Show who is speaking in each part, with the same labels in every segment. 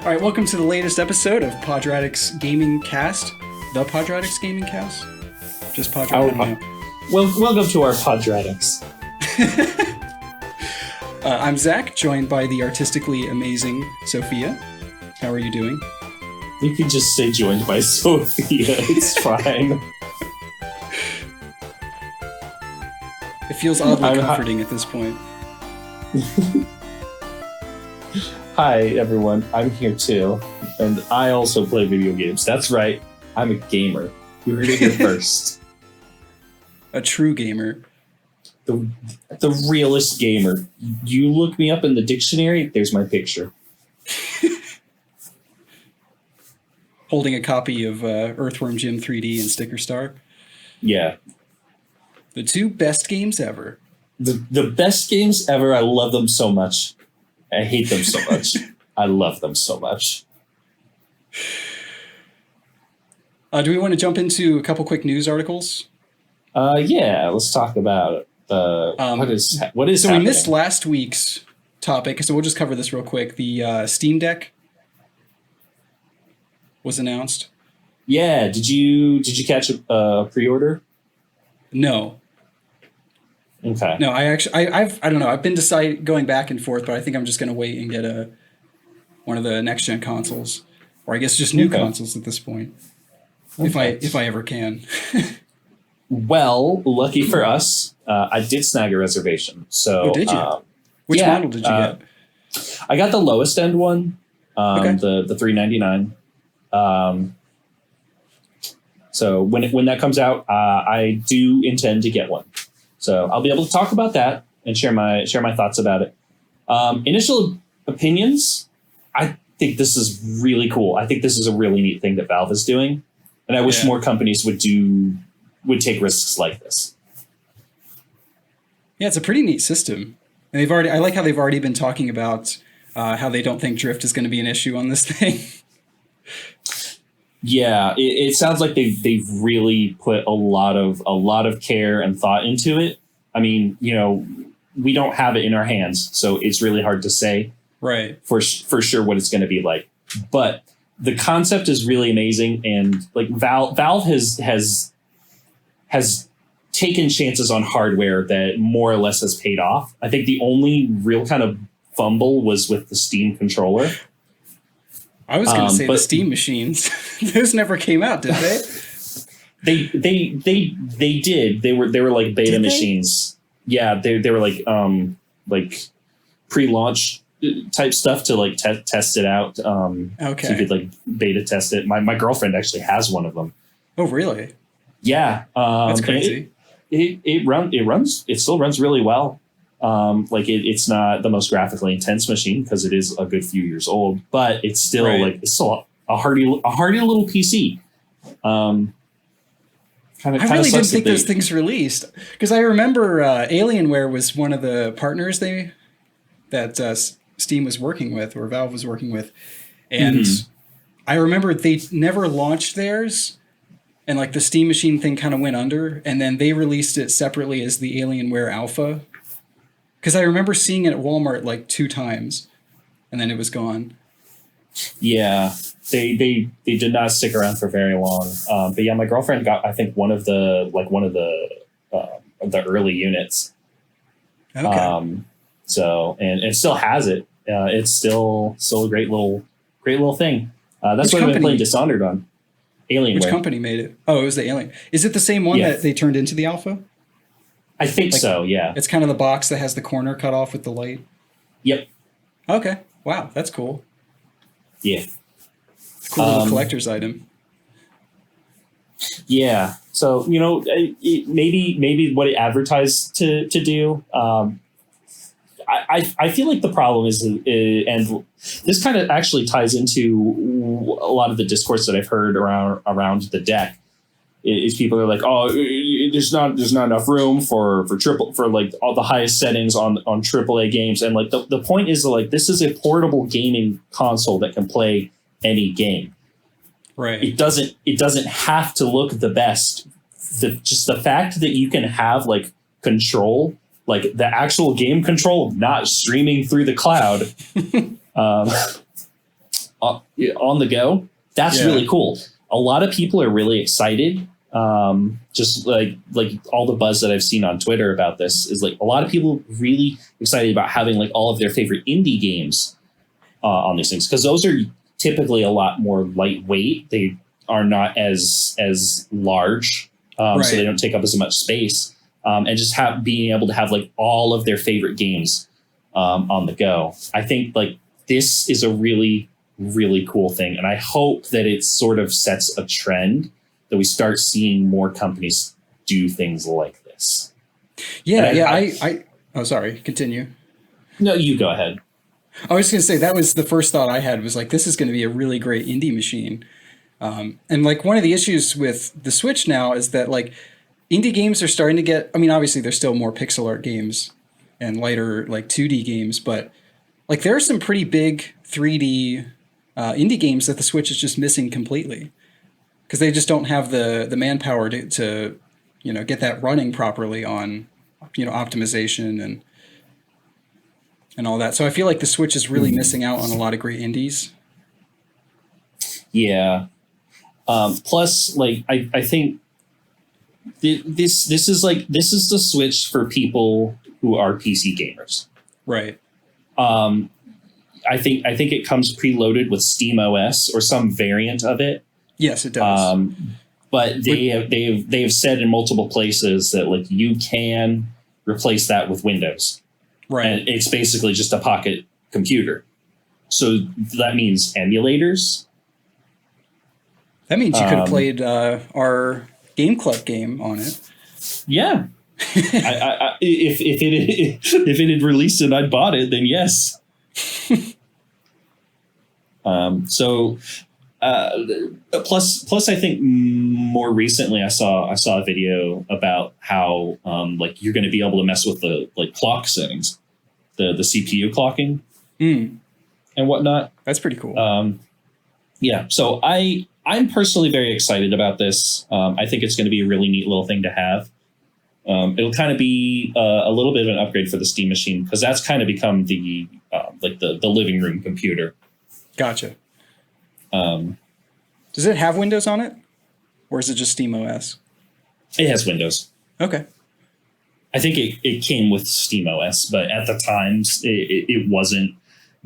Speaker 1: All right, welcome to the latest episode of Podratix Gaming Cast. The Podratix Gaming Cast? Just Podratix?
Speaker 2: Welcome to our Podratix.
Speaker 1: I'm Zach, joined by the artistically amazing Sophia. How are you doing?
Speaker 2: You can just say joined by Sophia. It's fine.
Speaker 1: It feels oddly comforting at this point.
Speaker 2: Hi, everyone. I'm here too. And I also play video games. That's right. I'm a gamer. You heard it here first.
Speaker 1: A true gamer.
Speaker 2: The realest gamer. You look me up in the dictionary, there's my picture.
Speaker 1: Holding a copy of Earthworm Jim 3D and Sticker Star.
Speaker 2: Yeah.
Speaker 1: The two best games ever.
Speaker 2: The best games ever. I love them so much. I hate them so much. I love them so much.
Speaker 1: Do we want to jump into a couple quick news articles?
Speaker 2: Yeah, let's talk about what is
Speaker 1: So
Speaker 2: happening?
Speaker 1: We missed last week's topic, so we'll just cover this real quick. The Steam Deck was announced.
Speaker 2: Yeah, did you catch a pre-order?
Speaker 1: No.
Speaker 2: Okay.
Speaker 1: No, I don't know. I've been going back and forth, but I think I'm just going to wait and get one of the next gen consoles, or I guess just new consoles at this point, if I ever can.
Speaker 2: Well, lucky for us, I did snag a reservation. So,
Speaker 1: did you? Which model did you get?
Speaker 2: I got the lowest end one, the $399. So when that comes out, I do intend to get one. So I'll be able to talk about that and share my thoughts about it. Initial opinions, I think this is really cool. I think this is a really neat thing that Valve is doing, and I wish more companies would take risks like this. Yeah,
Speaker 1: it's a pretty neat system. And I like how they've already been talking about how they don't think drift is going to be an issue on this thing.
Speaker 2: Yeah, it sounds like they've really put a lot of care and thought into it. I mean, we don't have it in our hands, so it's really hard to say,
Speaker 1: right,
Speaker 2: for sure what it's going to be like. But the concept is really amazing, and like Valve has taken chances on hardware that more or less has paid off. I think the only real kind of fumble was with the Steam controller.
Speaker 1: I was going to say the Steam machines. Those never came out, did they?
Speaker 2: They did. They were like beta machines. Yeah, they were like pre-launch type stuff to like test it out. So you could like beta test it. My girlfriend actually has one of them.
Speaker 1: Oh, really?
Speaker 2: Yeah.
Speaker 1: That's crazy.
Speaker 2: It still runs really well. It's not the most graphically intense machine because it is a good few years old, but it's still it's still a hardy little PC. I
Speaker 1: really didn't think those things released, because I remember Alienware was one of the partners that Steam was working with, or Valve was working with, and I remember they never launched theirs, and like the Steam machine thing kind of went under, and then they released it separately as the Alienware Alpha. Because I remember seeing it at Walmart like 2 times, and then it was gone.
Speaker 2: Yeah, they did not stick around for very long. But yeah, my girlfriend got, I think, one of the early units.
Speaker 1: Okay.
Speaker 2: So and it still has it. It's still a great little thing. That's what I've been playing Dishonored on. Alienware.
Speaker 1: Which company made it? Oh, it was the Alien. Is it the same one that they turned into the Alpha?
Speaker 2: I think so, yeah.
Speaker 1: It's kind of the box that has the corner cut off with the light.
Speaker 2: Yep.
Speaker 1: Okay. Wow, that's cool.
Speaker 2: Yeah.
Speaker 1: Cool little collector's item.
Speaker 2: Yeah. So, maybe what it advertised to do. I feel like the problem is, and this kind of actually ties into a lot of the discourse that I've heard around the deck, is people are like, oh, there's not enough room for like all the highest settings on AAA games, and like the point is like this is a portable gaming console that can play any game.
Speaker 1: Right.
Speaker 2: It doesn't have to look the best. Just the fact that you can have like control, like the actual game control, not streaming through the cloud, on the go. That's really cool. A lot of people are really excited. Just like all the buzz that I've seen on Twitter about this is like a lot of people really excited about having like all of their favorite indie games on these things, because those are typically a lot more lightweight. They are not as large, so they don't take up as much space, and just being able to have like all of their favorite games on the go. I think like this is a really, really cool thing, and I hope that it sort of sets a trend that we start seeing more companies do things like this.
Speaker 1: Oh, sorry. Continue.
Speaker 2: No, you go ahead.
Speaker 1: I was going to say, that was the first thought I had, was like, this is going to be a really great indie machine. And like one of the issues with the Switch now is that like indie games are starting to get, I mean, obviously there's still more pixel art games and lighter like 2D games, but like there are some pretty big 3D indie games that the Switch is just missing completely, because they just don't have the manpower to get that running properly on optimization and all that. So I feel like the Switch is really missing out on a lot of great indies.
Speaker 2: Yeah. Plus, like I think this is the Switch for people who are PC gamers.
Speaker 1: Right.
Speaker 2: I think it comes preloaded with SteamOS or some variant of it.
Speaker 1: Yes, it does.
Speaker 2: But they have said in multiple places that like you can replace that with Windows.
Speaker 1: Right.
Speaker 2: And it's basically just a pocket computer. So that means emulators.
Speaker 1: That means you could have played our Game Club game on it.
Speaker 2: Yeah. If it had released and I bought it, then yes. Plus, I think more recently I saw a video about how like you're going to be able to mess with the like clock settings, the CPU clocking and whatnot.
Speaker 1: That's pretty cool.
Speaker 2: Yeah. So I'm personally very excited about this. I think it's going to be a really neat little thing to have. It'll kind of be a little bit of an upgrade for the Steam machine, because that's kind of become the living room computer.
Speaker 1: Gotcha. Does it have Windows on it, or is it just SteamOS?
Speaker 2: It has Windows.
Speaker 1: Okay.
Speaker 2: I think it came with SteamOS, but at the times it wasn't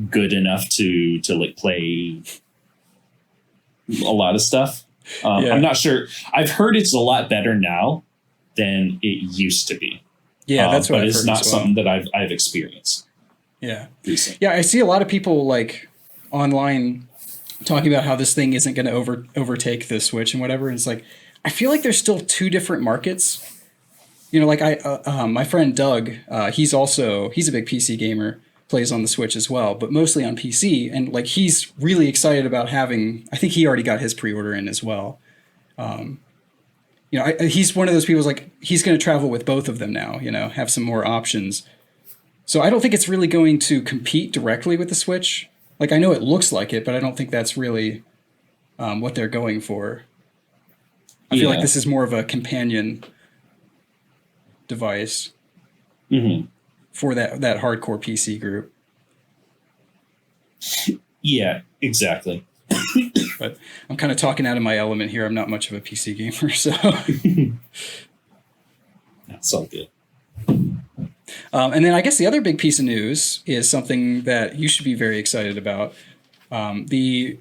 Speaker 2: good enough to like play a lot of stuff. I'm not sure. I've heard it's a lot better now than it used to be.
Speaker 1: Yeah, that's what I've heard.
Speaker 2: But it's not something that I've experienced.
Speaker 1: Yeah.
Speaker 2: Recently.
Speaker 1: Yeah, I see a lot of people like online talking about how this thing isn't going to overtake the Switch and whatever. And it's like, I feel like there's still two different markets. Like my friend Doug, he's a big PC gamer, plays on the Switch as well, but mostly on PC. And like, he's really excited about having, I think he already got his pre-order in as well. He's one of those people who's like, he's going to travel with both of them now, have some more options. So I don't think it's really going to compete directly with the Switch. Like, I know it looks like it, but I don't think that's really what they're going for. I feel like this is more of a companion device for that hardcore PC group.
Speaker 2: Yeah, exactly.
Speaker 1: But I'm kind of talking out of my element here. I'm not much of a PC gamer, so.
Speaker 2: That's all good.
Speaker 1: And then I guess the other big piece of news is something that you should be very excited about. The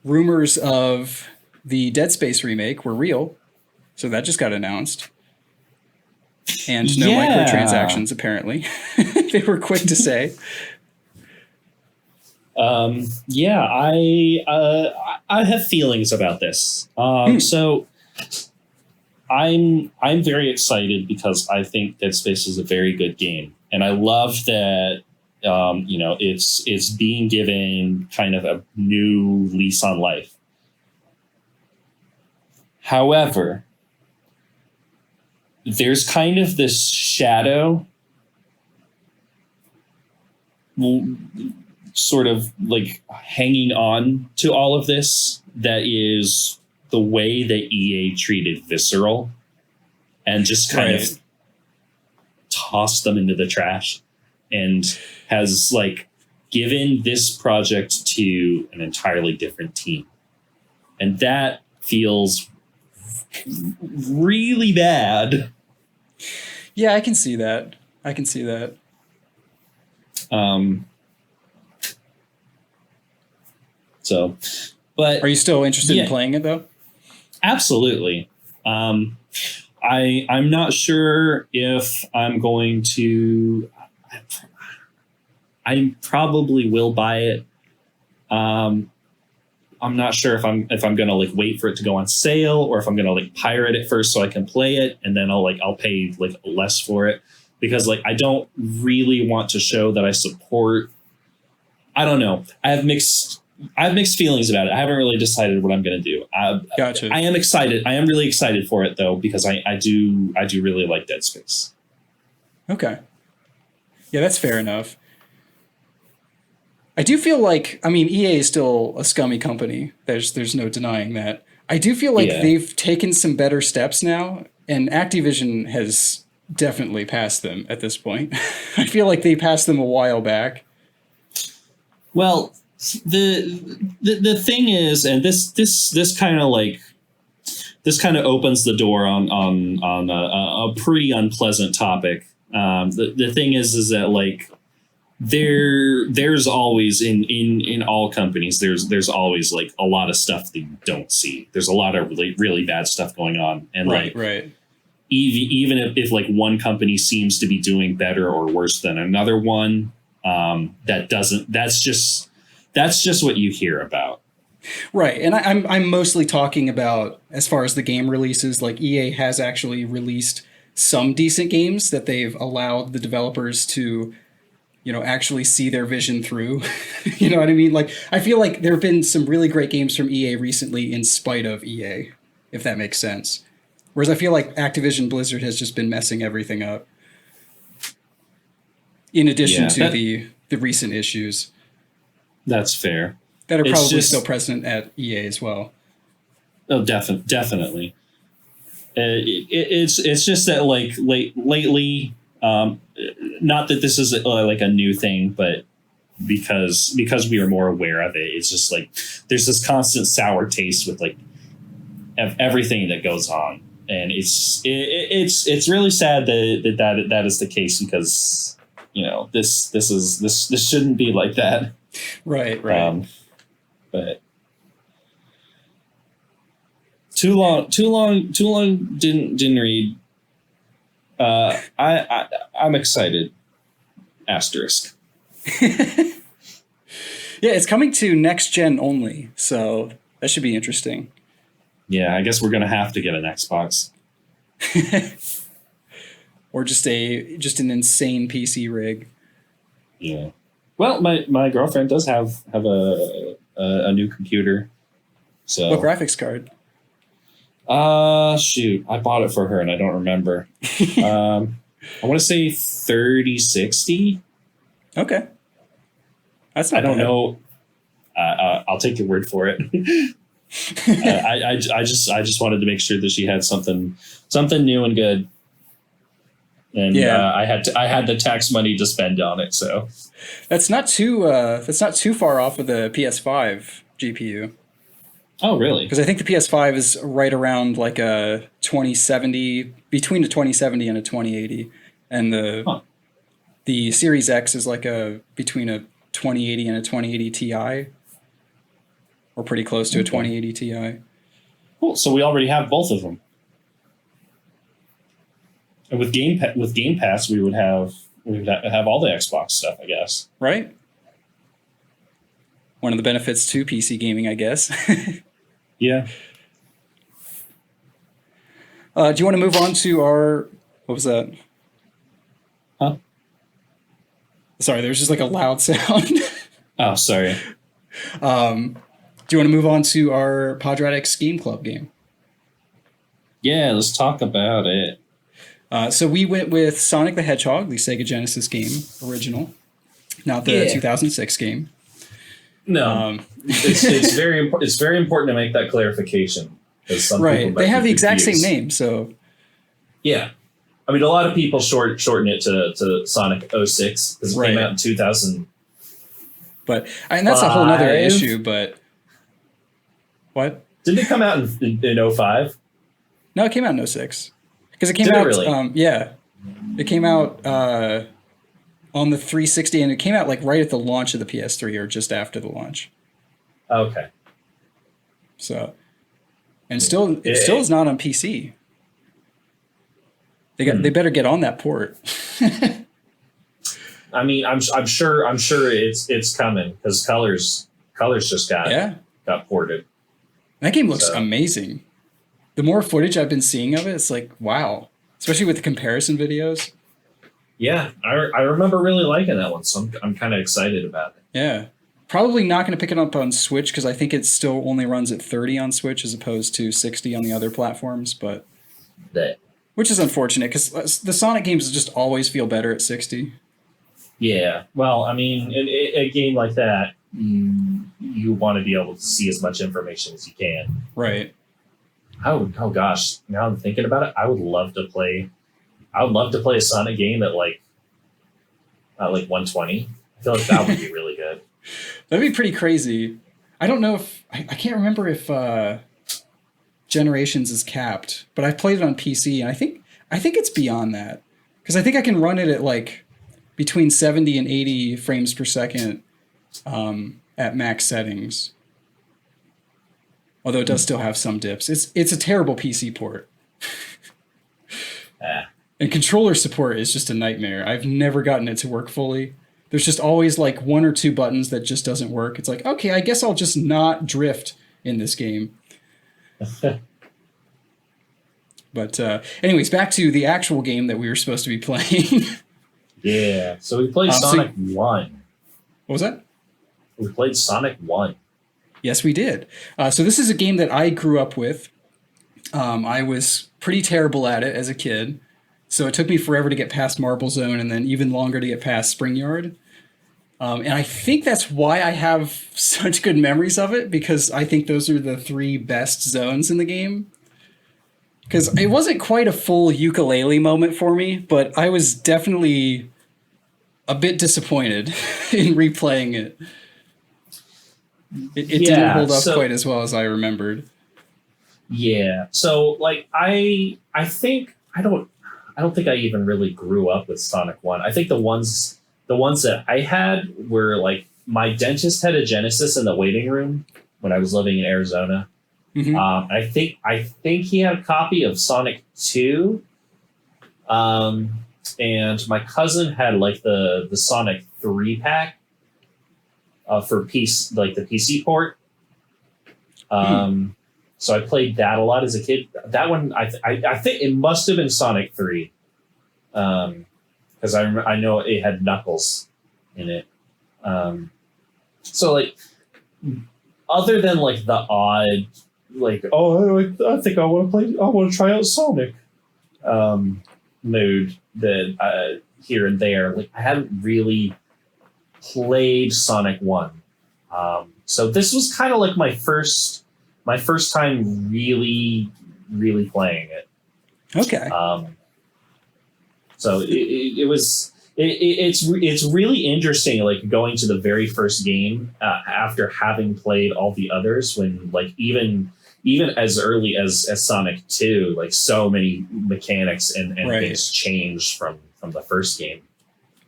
Speaker 1: rumors of the Dead Space remake were real. So that just got announced. And no microtransactions, apparently. They were quick to say.
Speaker 2: I have feelings about this. So I'm very excited because I think Dead Space is a very good game, and I love that it's being given kind of a new lease on life. However, there's kind of this shadow sort of like hanging on to all of this, that is the way that EA treated Visceral and just kind of tossed them into the trash, and has like given this project to an entirely different team. And that feels really bad.
Speaker 1: Yeah, I can see that.
Speaker 2: So, but
Speaker 1: are you still interested in playing it though?
Speaker 2: Absolutely. I'm not sure if I'm going to. I probably will buy it. I'm not sure if I'm gonna like wait for it to go on sale or if I'm gonna like pirate it first so I can play it and then I'll pay like less for it, because like I don't really want to show that I support. I don't know. I have mixed feelings about it. I haven't really decided what I'm going to do.
Speaker 1: Gotcha.
Speaker 2: I am excited. I am really excited for it though, because I do really like Dead Space.
Speaker 1: Okay. Yeah, that's fair enough. I do feel like, I mean, EA is still a scummy company. There's no denying that. I do feel like they've taken some better steps now, and Activision has definitely passed them at this point. I feel like they passed them a while back.
Speaker 2: Well, the thing is, and this kind of opens the door on a pretty unpleasant topic. The thing is that like there's always in all companies there's always like a lot of stuff that you don't see. There's a lot of really bad stuff going on, and
Speaker 1: right.
Speaker 2: Even if like one company seems to be doing better or worse than another one, that's just what you hear about.
Speaker 1: Right. And I'm mostly talking about as far as the game releases, like EA has actually released some decent games that they've allowed the developers to, actually see their vision through. You know what I mean? Like, I feel like there have been some really great games from EA recently in spite of EA, if that makes sense. Whereas I feel like Activision Blizzard has just been messing everything up. In addition to the recent issues.
Speaker 2: That's fair.
Speaker 1: That are probably still present at EA as well.
Speaker 2: Oh, definitely. It's just that like lately, not that this is like a new thing, but because we are more aware of it, it's just like there's this constant sour taste with like everything that goes on, and it's really sad that is the case, because this shouldn't be like that.
Speaker 1: Right.
Speaker 2: But too long didn't read. I'm excited. Asterisk.
Speaker 1: Yeah, it's coming to next gen only, so that should be interesting.
Speaker 2: Yeah, I guess we're gonna have to get an Xbox.
Speaker 1: Or just an insane PC rig.
Speaker 2: Yeah. Well, my girlfriend does have a new computer. So
Speaker 1: what graphics card?
Speaker 2: Shoot, I bought it for her and I don't remember. I want to say 3060.
Speaker 1: Okay. That's not
Speaker 2: I don't know. I'll take your word for it. I just wanted to make sure that she had something new and good. And I had the tax money to spend on it, so
Speaker 1: that's not too far off of the PS5 GPU.
Speaker 2: Oh, really?
Speaker 1: Because I think the PS5 is right around like a 2070, between a 2070 and a 2080, and the Series X is like between a 2080 and a 2080 Ti, or pretty close to a 2080 Ti.
Speaker 2: Cool. So we already have both of them. And with Game Pass, we would have all the Xbox stuff, I guess.
Speaker 1: Right. One of the benefits to PC gaming, I guess.
Speaker 2: Yeah.
Speaker 1: Do you want to move on to our... What was that?
Speaker 2: Huh?
Speaker 1: Sorry, there's just like a loud sound.
Speaker 2: Oh, sorry.
Speaker 1: Do you want to move on to our Podratix Game Club game?
Speaker 2: Yeah, let's talk about it.
Speaker 1: So we went with Sonic the Hedgehog, the Sega Genesis game, original, not the 2006 game.
Speaker 2: No, it's very important to make that clarification, because some people
Speaker 1: they have the exact same name, so
Speaker 2: yeah. I mean, a lot of people shorten it to Sonic 06 because it came out in 2000.
Speaker 1: But and that's a whole nother issue. But what?
Speaker 2: Didn't it come out in 05?
Speaker 1: No, it came out in 06. Because it came out. Really? Yeah, it came out on the 360, and it came out like right at the launch of the PS3 or just after the launch.
Speaker 2: Okay.
Speaker 1: So, and it still is not on PC. They better get on that port.
Speaker 2: I mean, I'm sure it's coming because Colors just got ported.
Speaker 1: That game looks amazing. The more footage I've been seeing of it, it's like, wow. Especially with the comparison videos.
Speaker 2: Yeah, I remember really liking that one, so I'm kind of excited about it.
Speaker 1: Yeah. Probably not going to pick it up on Switch because I think it still only runs at 30 on Switch as opposed to 60 on the other platforms, but which is unfortunate because the Sonic games just always feel better at 60.
Speaker 2: Yeah, well, I mean, a game like that, you want to be able to see as much information as you can.
Speaker 1: Right.
Speaker 2: Oh gosh, now I'm thinking about it. I would love to play a Sonic game at like 120. I feel like that would be really good.
Speaker 1: That'd be pretty crazy. I don't know if I can't remember if Generations is capped, but I've played it on PC, and I think it's beyond that because I think I can run it at like between 70 and 80 frames per second at max settings. Although it does still have some dips. It's a terrible PC port. And controller support is just a nightmare. I've never gotten it to work fully. There's just always like one or two buttons that just doesn't work. It's like, okay, I guess I'll just not drift in this game. But anyways, back to the actual game that we were supposed to be playing.
Speaker 2: Yeah, so we played Sonic 1.
Speaker 1: What was that?
Speaker 2: We played Sonic 1.
Speaker 1: Yes, we did. So this is a game that I grew up with. I was pretty terrible at it as a kid. So it took me forever to get past Marble Zone and then even longer to get past Spring Yard. And I think that's why I have such good memories of it, because I think those are the three best zones in the game. Because it wasn't quite a full ukulele moment for me, but I was definitely a bit disappointed in replaying it. It didn't hold up quite as well as I remembered.
Speaker 2: Yeah. So like I think I don't think I even really grew up with Sonic 1. I think the ones that I had were like my dentist had a Genesis in the waiting room when I was living in Arizona. Mm-hmm. I think he had a copy of Sonic 2. And my cousin had like the Sonic 3 pack for the PC port. So I played that a lot as a kid. That one, I think it must have been Sonic 3. Because I know it had Knuckles in it. So like, other than like the odd, like, oh, I think I want to try out Sonic mode that here and there, like I haven't really played Sonic 1. So this was kind of like my first time really playing it.
Speaker 1: Okay.
Speaker 2: So it's really interesting, like going to the very first game after having played all the others, when like even as early as Sonic 2, like so many mechanics and things changed from the first game.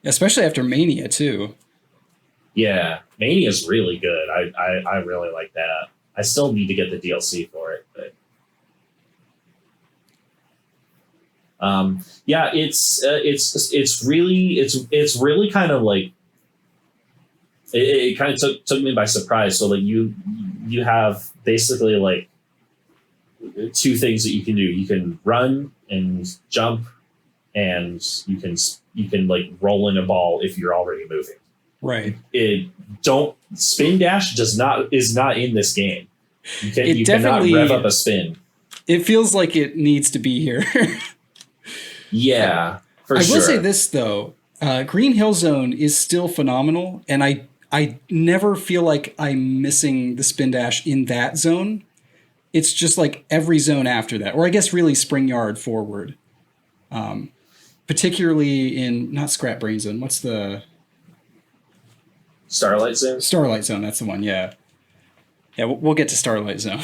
Speaker 1: Especially after Mania too.
Speaker 2: Yeah, Mania is really good. I really like that. I still need to get the DLC for it, but yeah, it's really kind of like it kind of took me by surprise. So like you have basically like two things that you can do. You can run and jump, and you can like roll in a ball if you're already moving.
Speaker 1: Right.
Speaker 2: Spin dash is not in this game. You cannot rev up a spin.
Speaker 1: It feels like it needs to be here.
Speaker 2: Yeah, for sure.
Speaker 1: I will say this though, Green Hill Zone is still phenomenal, and I never feel like I'm missing the spin dash in that zone. It's just like every zone after that, or I guess really Spring Yard forward. Particularly in not Scrap Brain Zone. What's the
Speaker 2: Starlight Zone.
Speaker 1: Starlight Zone, that's the one. Yeah, yeah. We'll get to Starlight Zone.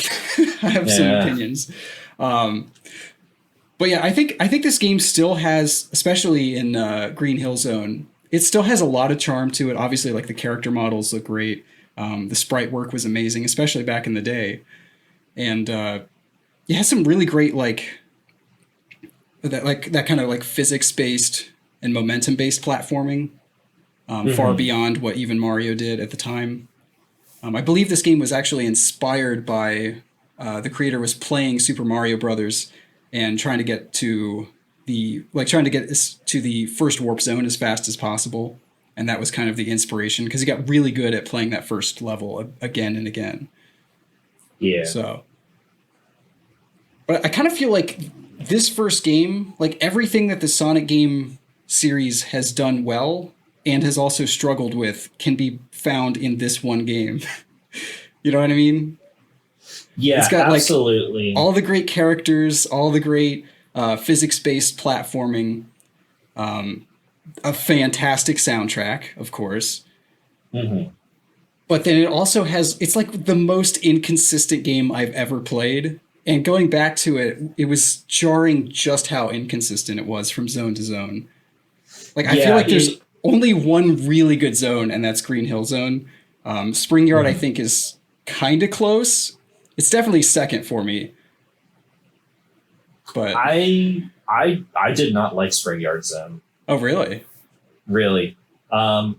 Speaker 1: I have some opinions. But yeah, I think this game still has, especially in Green Hill Zone, it still has a lot of charm to it. Obviously, like the character models look great. The sprite work was amazing, especially back in the day. And it has some really great that kind of like physics based and momentum based platforming, far beyond what even Mario did at the time. I believe this game was actually inspired by the creator was playing Super Mario Brothers and trying to get to the first warp zone as fast as possible. And that was kind of the inspiration because he got really good at playing that first level again and again.
Speaker 2: Yeah.
Speaker 1: So, but I kind of feel like this first game, like everything that the Sonic game series has done well and has also struggled with, can be found in this one game. You know what I mean?
Speaker 2: Yeah,
Speaker 1: it's got
Speaker 2: absolutely.
Speaker 1: Like all the great characters, all the great physics-based platforming, a fantastic soundtrack, of course.
Speaker 2: Mm-hmm.
Speaker 1: But then it also has, it's like the most inconsistent game I've ever played. And going back to it, it was jarring just how inconsistent it was from zone to zone. Like, I feel like there's only one really good zone, and that's Green Hill Zone. Spring Yard, I think, is kind of close. It's definitely second for me. But
Speaker 2: I did not like Spring Yard Zone.
Speaker 1: Oh, really?
Speaker 2: Really. I'm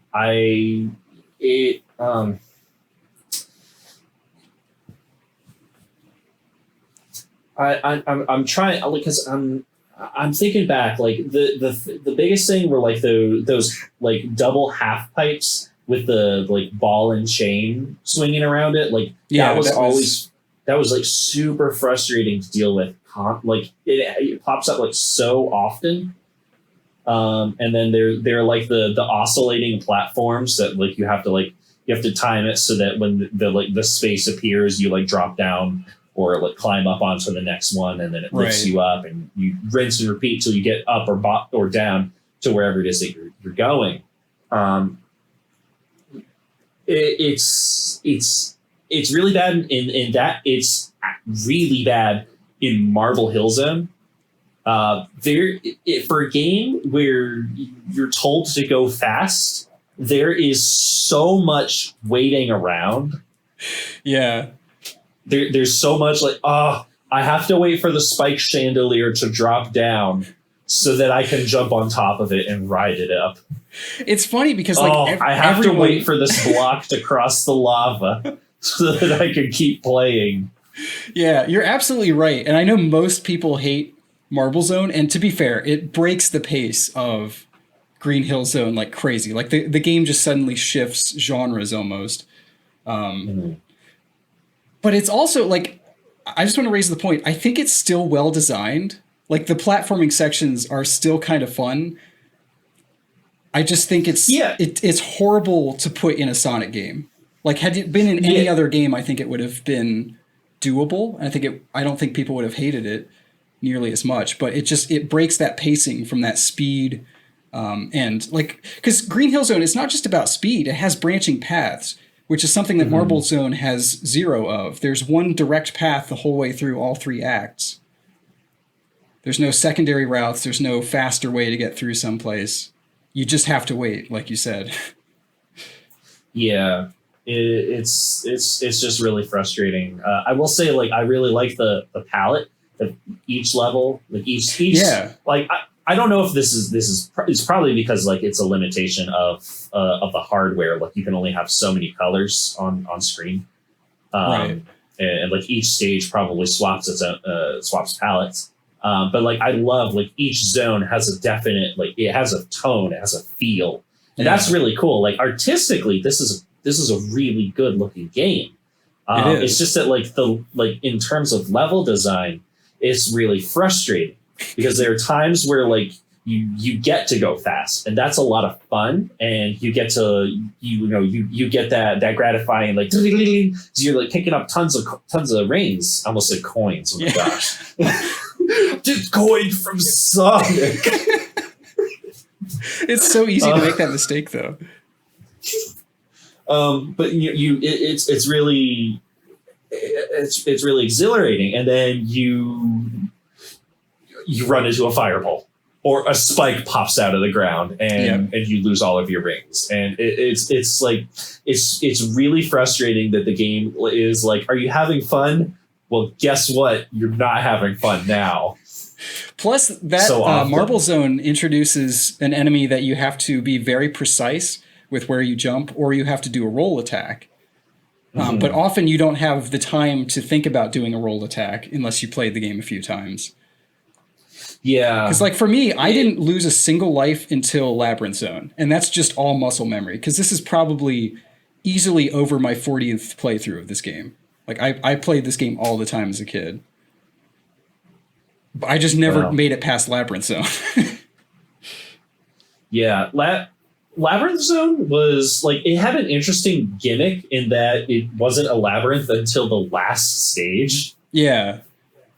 Speaker 2: trying, because I'm thinking back, like the biggest thing were like those like double half pipes with the like ball and chain swinging around it. Like that was like super frustrating to deal with. Like it pops up like so often. And then they're like the oscillating platforms that like you have to time it so that when the space appears, you like drop down or like climb up onto the next one, and then it lifts you up, and you rinse and repeat till you get up or down to wherever it is that you're going. It's really bad in that. It's really bad in Marble Hill Zone. For a game where you're told to go fast, there is so much waiting around.
Speaker 1: Yeah.
Speaker 2: There's so much like, I have to wait for the spike chandelier to drop down so that I can jump on top of it and ride it up.
Speaker 1: It's funny because like
Speaker 2: I have to wait for this block to cross the lava so that I can keep playing.
Speaker 1: Yeah, you're absolutely right. And I know most people hate Marble Zone, and to be fair, it breaks the pace of Green Hill Zone like crazy. Like the game just suddenly shifts genres almost. But it's also like, I just want to raise the point. I think it's still well designed. Like the platforming sections are still kind of fun. I just think it's horrible to put in a Sonic game. Like had it been in any other game, I think it would have been doable. And I don't think people would have hated it nearly as much, but it breaks that pacing from that speed. And like, because Green Hill Zone is not just about speed, it has branching paths, which is something that Marble Zone has zero of. There's one direct path the whole way through all three acts. There's no secondary routes. There's no faster way to get through someplace. You just have to wait, like you said.
Speaker 2: Yeah, it's just really frustrating. I will say, like, I really like the palette of each level, like each like I don't know if this is it's probably because like it's a limitation of the hardware. Like you can only have so many colors on screen, right? And like each stage probably swaps its own, swaps palettes. But like I love like each zone has a definite, like it has a tone, it has a feel, and that's really cool. Like artistically, this is a really good looking game. It's just that like in terms of level design, it's really frustrating. Because there are times where like you get to go fast, and that's a lot of fun, and you get to you get that gratifying like so you're like picking up tons of rings, almost like coins. Oh my gosh, just coin from Sonic.
Speaker 1: It's so easy to make that mistake though.
Speaker 2: But it's really exhilarating, and then you run into a fireball or a spike pops out of the ground, and you lose all of your rings, and it's like it's really frustrating that the game is like, are you having fun? Well, guess what? You're not having fun now.
Speaker 1: Plus, that Marble Zone introduces an enemy that you have to be very precise with where you jump, or you have to do a roll attack. But often you don't have the time to think about doing a roll attack unless you played the game a few times.
Speaker 2: Yeah.
Speaker 1: Because, like, for me, I didn't lose a single life until Labyrinth Zone. And that's just all muscle memory. Because this is probably easily over my 40th playthrough of this game. Like, I played this game all the time as a kid. But I just never made it past Labyrinth Zone.
Speaker 2: Yeah. Labyrinth Zone was, like, it had an interesting gimmick in that it wasn't a labyrinth until the last stage.
Speaker 1: Yeah.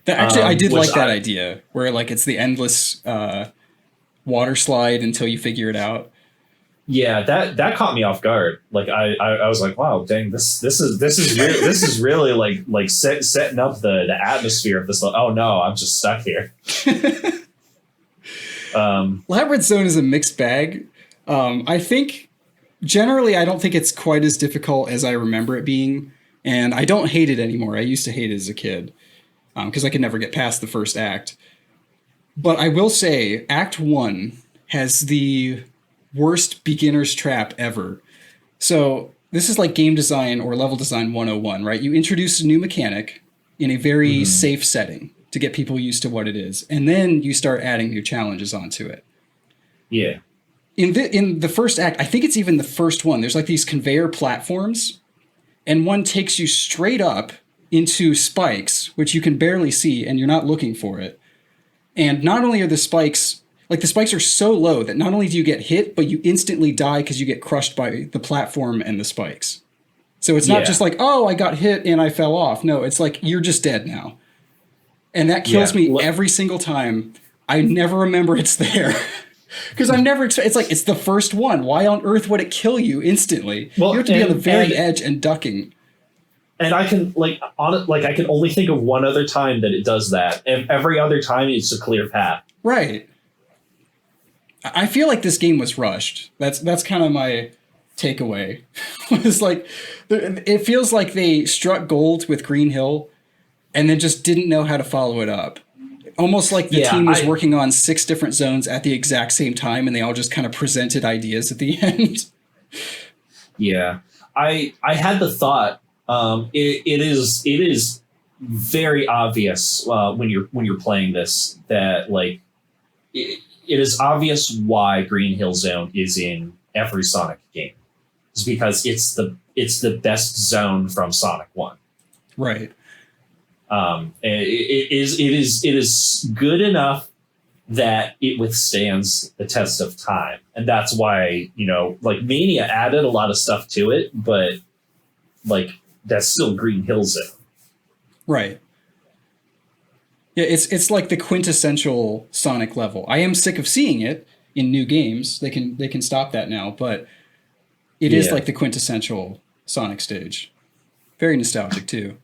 Speaker 1: Actually, I did like that idea, where, like, it's the endless water slide until you figure it out. Yeah,
Speaker 2: that caught me off guard. Like, I was like, wow, dang, this is really like setting up the atmosphere of this. Oh no, I'm just stuck here.
Speaker 1: Labyrinth Zone is a mixed bag. I think generally I don't think it's quite as difficult as I remember it being, and I don't hate it anymore. I used to hate it as a kid. Because I could never get past the first act. But I will say, Act 1 has the worst beginner's trap ever. So this is like game design or level design 101, right? You introduce a new mechanic in a very safe setting to get people used to what it is. And then you start adding new challenges onto it.
Speaker 2: Yeah.
Speaker 1: In the first act, I think it's even the first one, there's like these conveyor platforms, and one takes you straight up into spikes, which you can barely see, and you're not looking for it. And not only are the spikes, like, the spikes are so low that not only do you get hit, but you instantly die because you get crushed by the platform and the spikes. So it's not just like, oh, I got hit and I fell off. No, it's like, you're just dead now. And that kills me every single time. I never remember it's there. Because I've never, it's like, it's the first one. Why on earth would it kill you instantly? Well, you have to be on the very edge and ducking.
Speaker 2: And I can I can only think of one other time that it does that. And every other time it's a clear path.
Speaker 1: Right. I feel like this game was rushed. That's kind of my takeaway. It's like, it feels like they struck gold with Green Hill and then just didn't know how to follow it up. Almost like the team was working on 6 different zones at the exact same time, and they all just kind of presented ideas at the end.
Speaker 2: Yeah. I had the thought, it is very obvious when you're playing this that, like, it is obvious why Green Hill Zone is in every Sonic game. It's because it's the best zone from Sonic 1.
Speaker 1: Right.
Speaker 2: It is good enough that it withstands the test of time, and that's why, like, Mania added a lot of stuff to it, but, like, that's still Green Hill Zone. Right.
Speaker 1: Yeah, it's like the quintessential Sonic level. I am sick of seeing it in new games. They can stop that now, but it is like the quintessential Sonic stage. Very nostalgic too.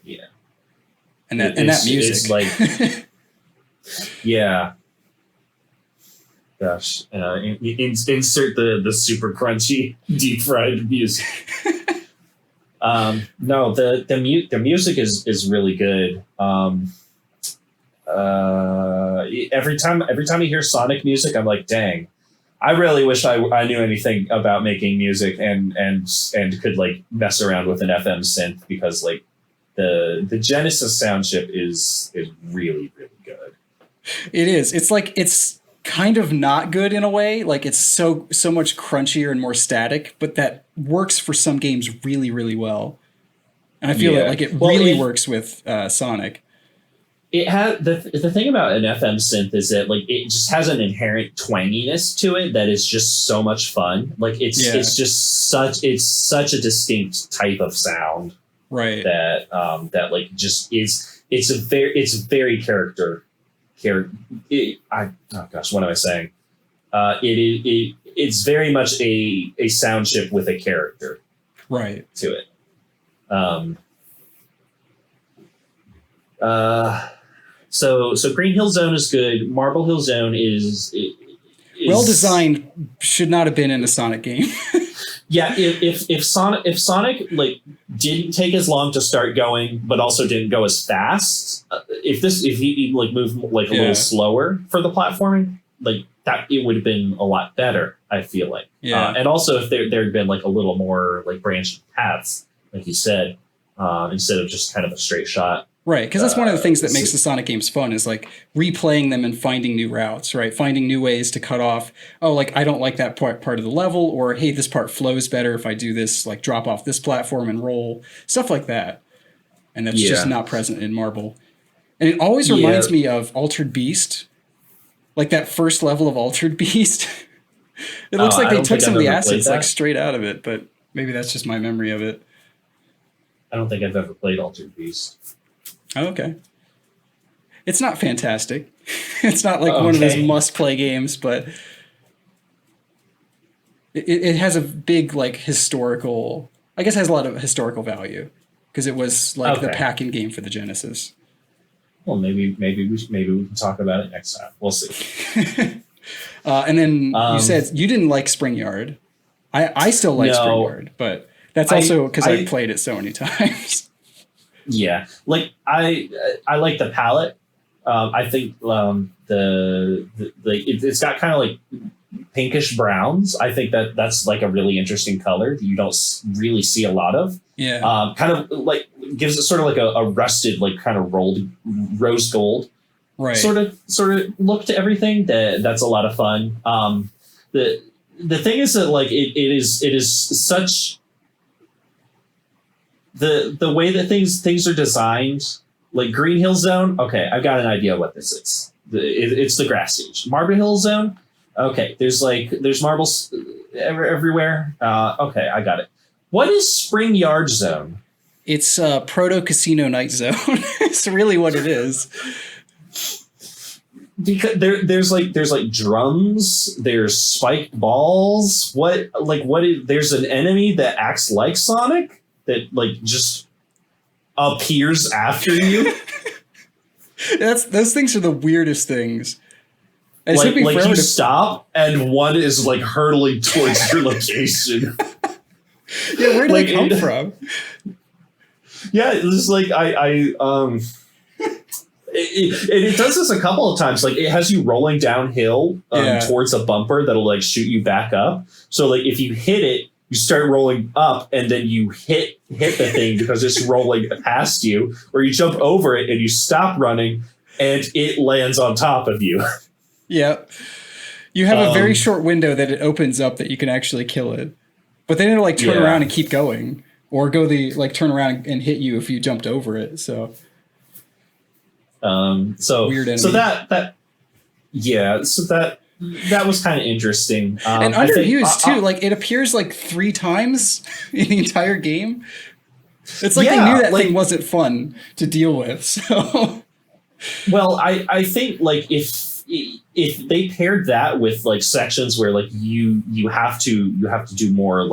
Speaker 2: Yeah.
Speaker 1: And that music.
Speaker 2: It's like, yeah. Gosh, insert the super crunchy deep fried music. No, the music is really good. Every time I hear Sonic music, I'm like, dang, I really wish I knew anything about making music and could, like, mess around with an FM synth, because, like, the Genesis sound chip is really, really good.
Speaker 1: It is. It's like, it's kind of not good in a way. Like, it's so much crunchier and more static, but that works for some games really, really well. And I feel like it really works with Sonic.
Speaker 2: It has the thing about an FM synth is that, like, it just has an inherent twanginess to it that is just so much fun. Like, it's just such a distinct type of sound.
Speaker 1: Right.
Speaker 2: That like, just it's very character. Oh gosh, what am I saying? it's very much a sound chip with a character
Speaker 1: right
Speaker 2: to it. So Green Hill Zone is good. Marble Hill Zone is
Speaker 1: well designed. Should not have been in a Sonic game.
Speaker 2: Yeah, if Sonic like didn't take as long to start going, but also didn't go as fast, if he like moved like a little slower for the platforming, like that, it would have been a lot better. I feel like, and also if there had been like a little more like branched paths, like you said, instead of just kind of a straight shot.
Speaker 1: Right, because that's one of the things that makes the Sonic games fun is like replaying them and finding new routes, right? Finding new ways to cut off, oh, like I don't like that part of the level, or hey, this part flows better if I do this, like drop off this platform and roll, stuff like that. And that's just not present in Marble. And it always reminds me of Altered Beast, like that first level of Altered Beast. It looks like they took some of the assets like straight out of it, but maybe that's just my memory of it.
Speaker 2: I don't think I've ever played Altered Beast.
Speaker 1: Oh, okay. It's not fantastic. It's not like one of those must-play games, but it has a big like historical. I guess it has a lot of historical value because it was like the pack-in game for the Genesis.
Speaker 2: Well, maybe we can talk about it next time. We'll see.
Speaker 1: And then you said you didn't like Spring Yard. I still like Spring Yard, but that's also because I played it so many times.
Speaker 2: Yeah, like I like the palette. I think it's got kind of like pinkish browns. I think that's like a really interesting color that you don't really see a lot of.
Speaker 1: Yeah.
Speaker 2: Kind of like gives it sort of like a rusted, like kind of rolled rose gold,
Speaker 1: right?
Speaker 2: Sort of look to everything. That's a lot of fun. The thing is that like it is such. The way that things are designed, like Green Hill Zone, okay, I've got an idea what this is. It's the grass stage. Marble Hill Zone, okay, there's marbles everywhere. Okay, I got it. What is Spring Yard Zone?
Speaker 1: It's Proto Casino Night Zone. It's really what it is.
Speaker 2: Because there's like drums, there's spiked balls. There's an enemy that acts like Sonic that like just appears after you.
Speaker 1: Those things are the weirdest things. And
Speaker 2: like you stop and one is like hurtling towards your location.
Speaker 1: Yeah, where do they come from?
Speaker 2: Yeah, it's like it does this a couple of times. Like it has you rolling downhill towards a bumper that'll like shoot you back up. So like if you hit it, you start rolling up and then you hit the thing because it's rolling past you, or you jump over it and you stop running and it lands on top of you.
Speaker 1: Yeah. You have a very short window that it opens up that you can actually kill it. But then it'll like turn around and keep going, or turn around and hit you if you jumped over it. So weird enemy.
Speaker 2: So that was kind of interesting.
Speaker 1: And underused too. Like it appears like 3 times in the entire game. It's like they knew that thing wasn't fun to deal with. So,
Speaker 2: well, I think like if they paired that with like sections where like you have to do more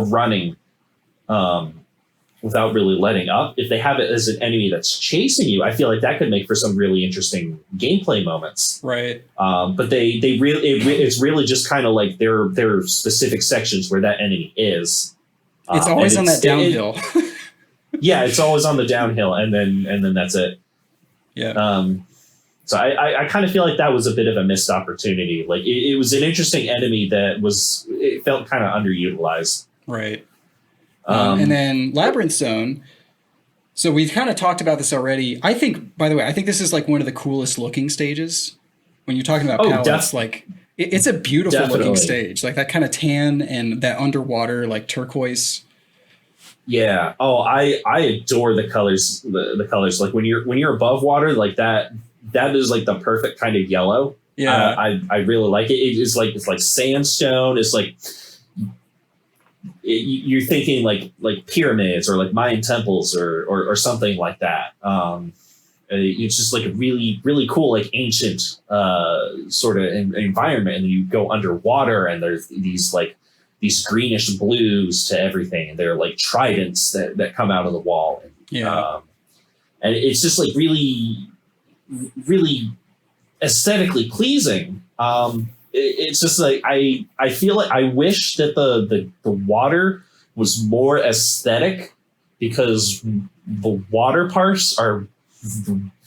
Speaker 2: running, without really letting up. If they have it as an enemy that's chasing you, I feel like that could make for some really interesting gameplay moments.
Speaker 1: Right.
Speaker 2: But it's really just kind of like there are specific sections where that enemy is.
Speaker 1: It's always on that downhill.
Speaker 2: Yeah, it's always on the downhill, and then that's it.
Speaker 1: Yeah.
Speaker 2: So I kind of feel like that was a bit of a missed opportunity. Like it was an interesting enemy it felt kind of underutilized.
Speaker 1: Right. And then Labyrinth Zone. So we've kind of talked about this already. I think, by the way, this is like one of the coolest looking stages. When you're talking about palettes, like it's a beautiful looking stage. Like that kind of tan and that underwater like turquoise.
Speaker 2: Yeah. Oh, I adore the colors. The colors, like when you're above water, like that is like the perfect kind of yellow.
Speaker 1: Yeah.
Speaker 2: I really like it. It's like sandstone. It's like you're thinking like pyramids or like Mayan temples or something like that. It's just like a really, really cool, like ancient sort of environment. And you go underwater and there's these greenish blues to everything. And they're like tridents that come out of the wall. And it's just like really, really aesthetically pleasing. It's just like, I feel like I wish that the water was more aesthetic, because the water parts are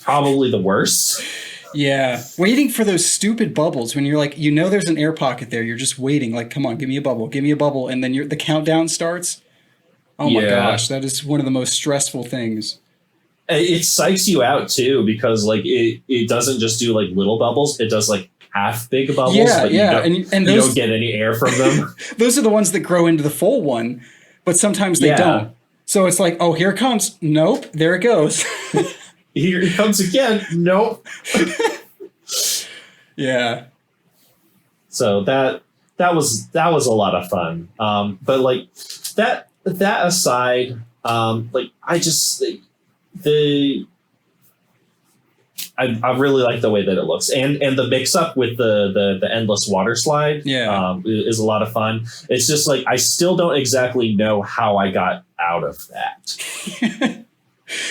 Speaker 2: probably the worst.
Speaker 1: Yeah. Waiting for those stupid bubbles when you're like, there's an air pocket there. You're just waiting. Like, come on, give me a bubble. Give me a bubble. And then the countdown starts. Oh my gosh. That is one of the most stressful things.
Speaker 2: It psychs you out too, because like it doesn't just do like little bubbles. It does like half big bubbles.
Speaker 1: Yeah.
Speaker 2: And you don't get any air from them.
Speaker 1: Those are the ones that grow into the full one, but sometimes they don't. So it's like, oh, here it comes. Nope. There it goes.
Speaker 2: Here it comes again. Nope.
Speaker 1: Yeah.
Speaker 2: So that was a lot of fun. But like that aside, like I really like the way that it looks, and the mix up with the endless water slide. Is a lot of fun. It's just like I still don't exactly know how I got out of that.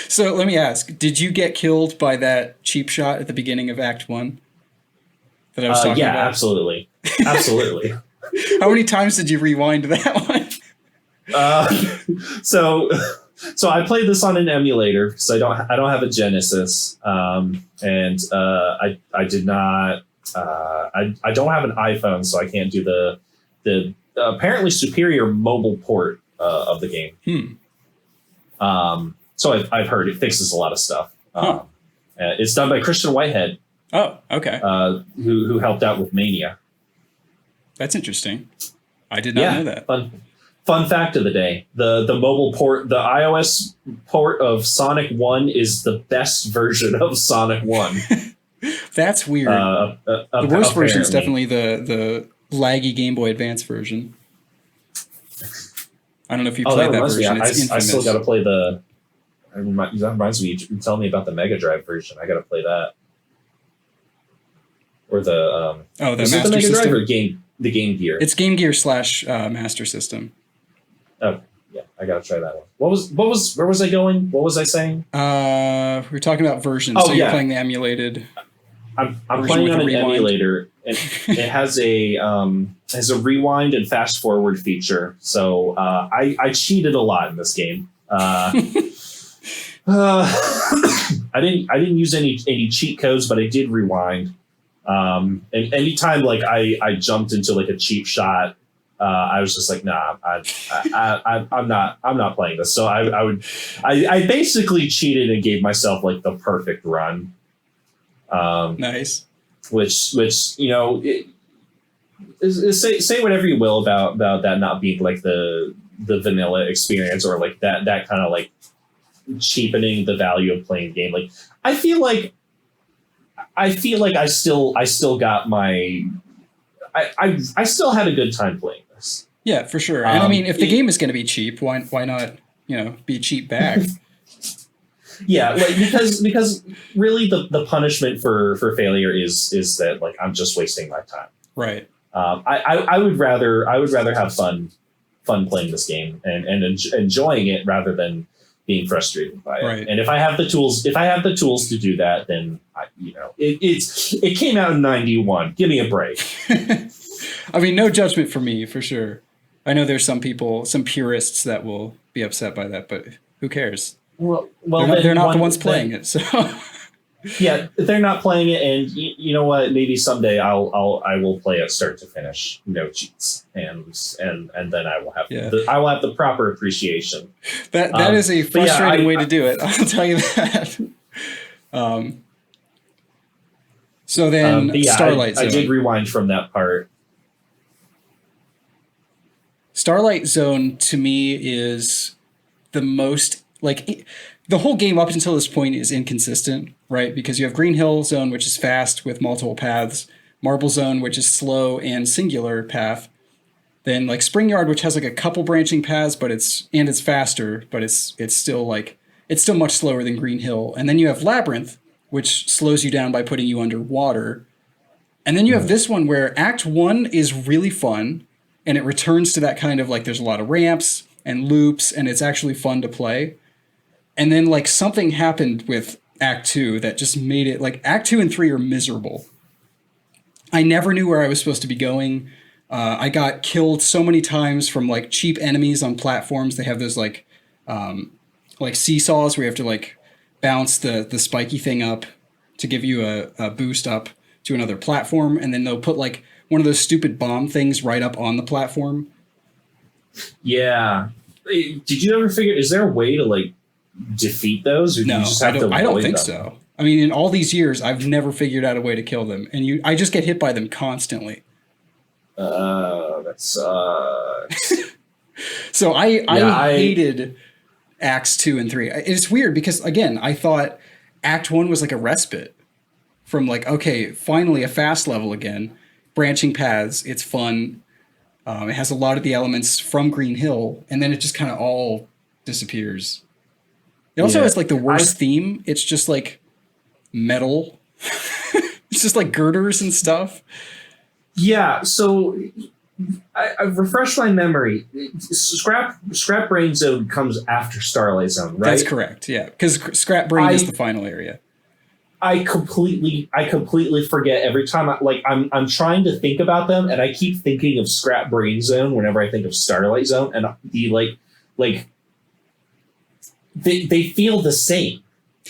Speaker 1: So let me ask, did you get killed by that cheap shot at the beginning of Act 1 that I was talking about?
Speaker 2: Yeah, absolutely. Absolutely.
Speaker 1: How many times did you rewind that
Speaker 2: one? So I played this on an emulator because I don't have a Genesis. And I did not, I don't have an iPhone, so I can't do the apparently superior mobile port of the game. So I've heard it fixes a lot of stuff. It's done by Christian Whitehead.
Speaker 1: Oh, okay.
Speaker 2: Who helped out with Mania.
Speaker 1: That's interesting. I did not know that.
Speaker 2: Fun fact of the day: the mobile port, the iOS port of Sonic 1 is the best version of Sonic 1.
Speaker 1: That's weird. The worst version is definitely the laggy Game Boy Advance version. I don't know if you played that version.
Speaker 2: I still got to play the. That reminds me. You tell me about the Mega Drive version. I got to play that. Or the
Speaker 1: the Master
Speaker 2: Mega
Speaker 1: System.
Speaker 2: Drive or the Game Gear.
Speaker 1: It's Game Gear / Master System.
Speaker 2: Oh yeah, I got to try that one. Where was I going? What was I saying?
Speaker 1: We were talking about versions. So you're playing the emulated.
Speaker 2: I'm playing on an emulator. It has a rewind and fast forward feature. So I cheated a lot in this game. I didn't use any cheat codes, but I did rewind. And anytime like I jumped into like a cheap shot, I was just like, nah, I'm not playing this. So I basically cheated and gave myself like the perfect run.
Speaker 1: Nice.
Speaker 2: Which say whatever you will about that not being like the vanilla experience, or like that kind of like cheapening the value of playing the game. Like I feel like I still got my I still had a good time playing this.
Speaker 1: Yeah, for sure. And I mean, if the game is going to be cheap, why not be cheap back?
Speaker 2: Yeah, like because really the punishment for failure is that like I'm just wasting my time.
Speaker 1: Right.
Speaker 2: I would rather have fun playing this game and enjoying it rather than being frustrated by it.
Speaker 1: Right.
Speaker 2: And if I have the tools to do that, then it came out in 91. Give me a break.
Speaker 1: I mean, no judgment for me, for sure. I know there's some purists that will be upset by that, but who cares?
Speaker 2: Well,
Speaker 1: they're not the ones playing it, so.
Speaker 2: Yeah, they're not playing it, and you know what? Maybe someday I will play it start to finish, no cheats, and then I will have the proper appreciation.
Speaker 1: That is a frustrating way to do it. I'll tell you that. So then, Starlight Zone.
Speaker 2: I did rewind from that part.
Speaker 1: Starlight Zone to me is the most the whole game up until this point is inconsistent, right? Because you have Green Hill Zone, which is fast with multiple paths, Marble Zone, which is slow and singular path. Then like Spring Yard, which has like a couple branching paths, but it's faster, but it's still like it's still much slower than Green Hill. And then you have Labyrinth, which slows you down by putting you underwater. And then you have this one where Act 1 is really fun, and it returns to that kind of like there's a lot of ramps and loops, and it's actually fun to play. And then like something happened with Act 2 that just made it like Act 2 and 3 are miserable. I never knew where I was supposed to be going. I got killed so many times from like cheap enemies on platforms. They have those like seesaws where you have to like bounce the spiky thing up to give you a boost up to another platform, and then they'll put like one of those stupid bomb things right up on the platform.
Speaker 2: Yeah. Did you ever figure, is there a way to like defeat those? Or
Speaker 1: No,
Speaker 2: do you just have
Speaker 1: I don't think
Speaker 2: them?
Speaker 1: so. I mean, in all these years, I've never figured out a way to kill them, and I just get hit by them constantly.
Speaker 2: That sucks.
Speaker 1: So I hated Acts 2 and 3. It's weird because, again, I thought Act 1 was like a respite from like, okay, finally a fast level again, branching paths, it's fun. It has a lot of the elements from Green Hill, and then it just kind of all disappears. It also has like the worst theme. It's just like metal. It's just like girders and stuff.
Speaker 2: Yeah, so I've refreshed my memory. Scrap Brain Zone comes after Starlight Zone, right?
Speaker 1: That's correct, yeah. Because Scrap Brain is the final area.
Speaker 2: I completely forget every time I'm trying to think about them, and I keep thinking of Scrap Brain Zone whenever I think of Starlight Zone, and the they feel the same.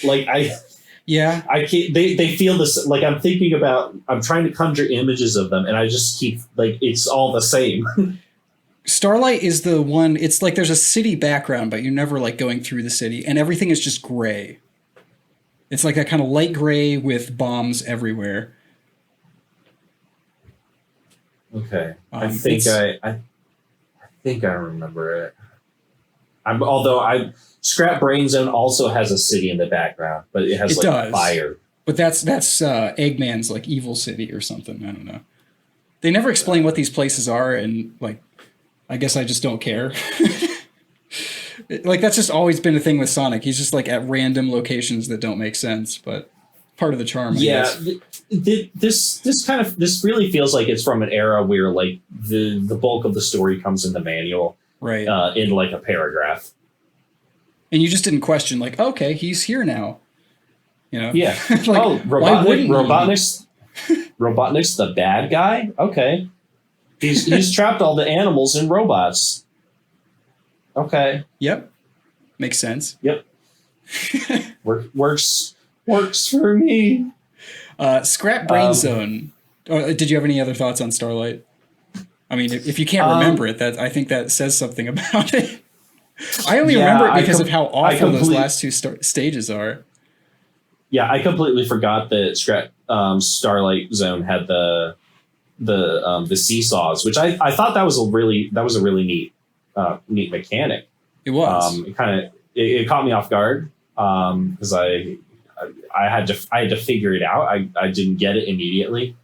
Speaker 2: I can't, they feel this, like I'm trying to conjure images of them, and I just keep like it's all the same.
Speaker 1: Starlight is the one, it's like there's a city background, but you're never like going through the city, and everything is just gray. It's like that kind of light gray with bombs everywhere.
Speaker 2: Okay. I think I remember it. Although Scrap Brain Zone also has a city in the background, but it has fire.
Speaker 1: But that's Eggman's like evil city or something. I don't know. They never explain what these places are, and like I guess I just don't care. Like that's just always been a thing with Sonic. He's just like at random locations that don't make sense, but part of the charm.
Speaker 2: Yeah, this really feels like it's from an era where like the bulk of the story comes in the manual,
Speaker 1: right?
Speaker 2: In like a paragraph,
Speaker 1: and you just didn't question like, okay, he's here now. You know?
Speaker 2: Yeah.
Speaker 1: Like,
Speaker 2: Robotnik's the bad guy. Okay, he's trapped all the animals and robots. Okay.
Speaker 1: Yep. Makes sense.
Speaker 2: Yep. Works for me.
Speaker 1: Scrap Brain Zone. Did you have any other thoughts on Starlight? I mean, if you can't remember it, I think that says something about it. I only remember it because of how awful those last two stages are.
Speaker 2: Yeah, I completely forgot that Starlight Zone had the seesaws, which I thought that was a really neat mechanic.
Speaker 1: It was.
Speaker 2: It caught me off guard because I had to figure it out. I didn't get it immediately.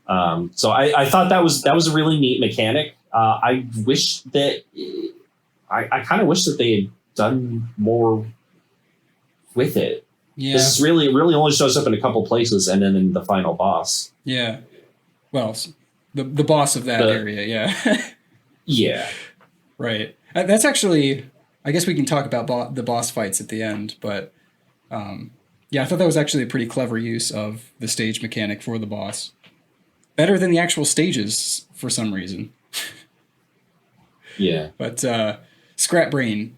Speaker 2: So I thought that was a really neat mechanic. I wish that I kind of wish that they had done more with it.
Speaker 1: Yeah.
Speaker 2: This really only shows up in a couple places, and then in the final boss.
Speaker 1: Yeah. Well, the boss of that area. Yeah.
Speaker 2: Yeah.
Speaker 1: Right. That's actually, I guess we can talk about the boss fights at the end, but yeah, I thought that was actually a pretty clever use of the stage mechanic for the boss. Better than the actual stages for some reason.
Speaker 2: Yeah.
Speaker 1: But Scrap Brain,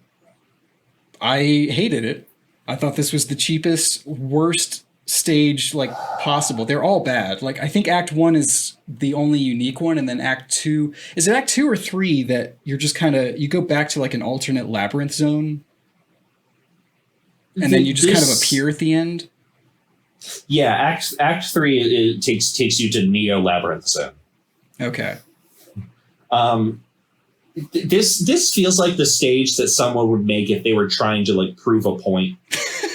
Speaker 1: I hated it. I thought this was the cheapest, worst stage like possible. They're all bad. Like I think Act 1 is the only unique one, and then Act 2, is it Act 2 or 3 that you're just kind of, you go back to like an alternate Labyrinth Zone, and then you just kind of appear at the end?
Speaker 2: Yeah, Act 3 it takes you to Neo Labyrinth Zone.
Speaker 1: Okay.
Speaker 2: This feels like the stage that someone would make if they were trying to like prove a point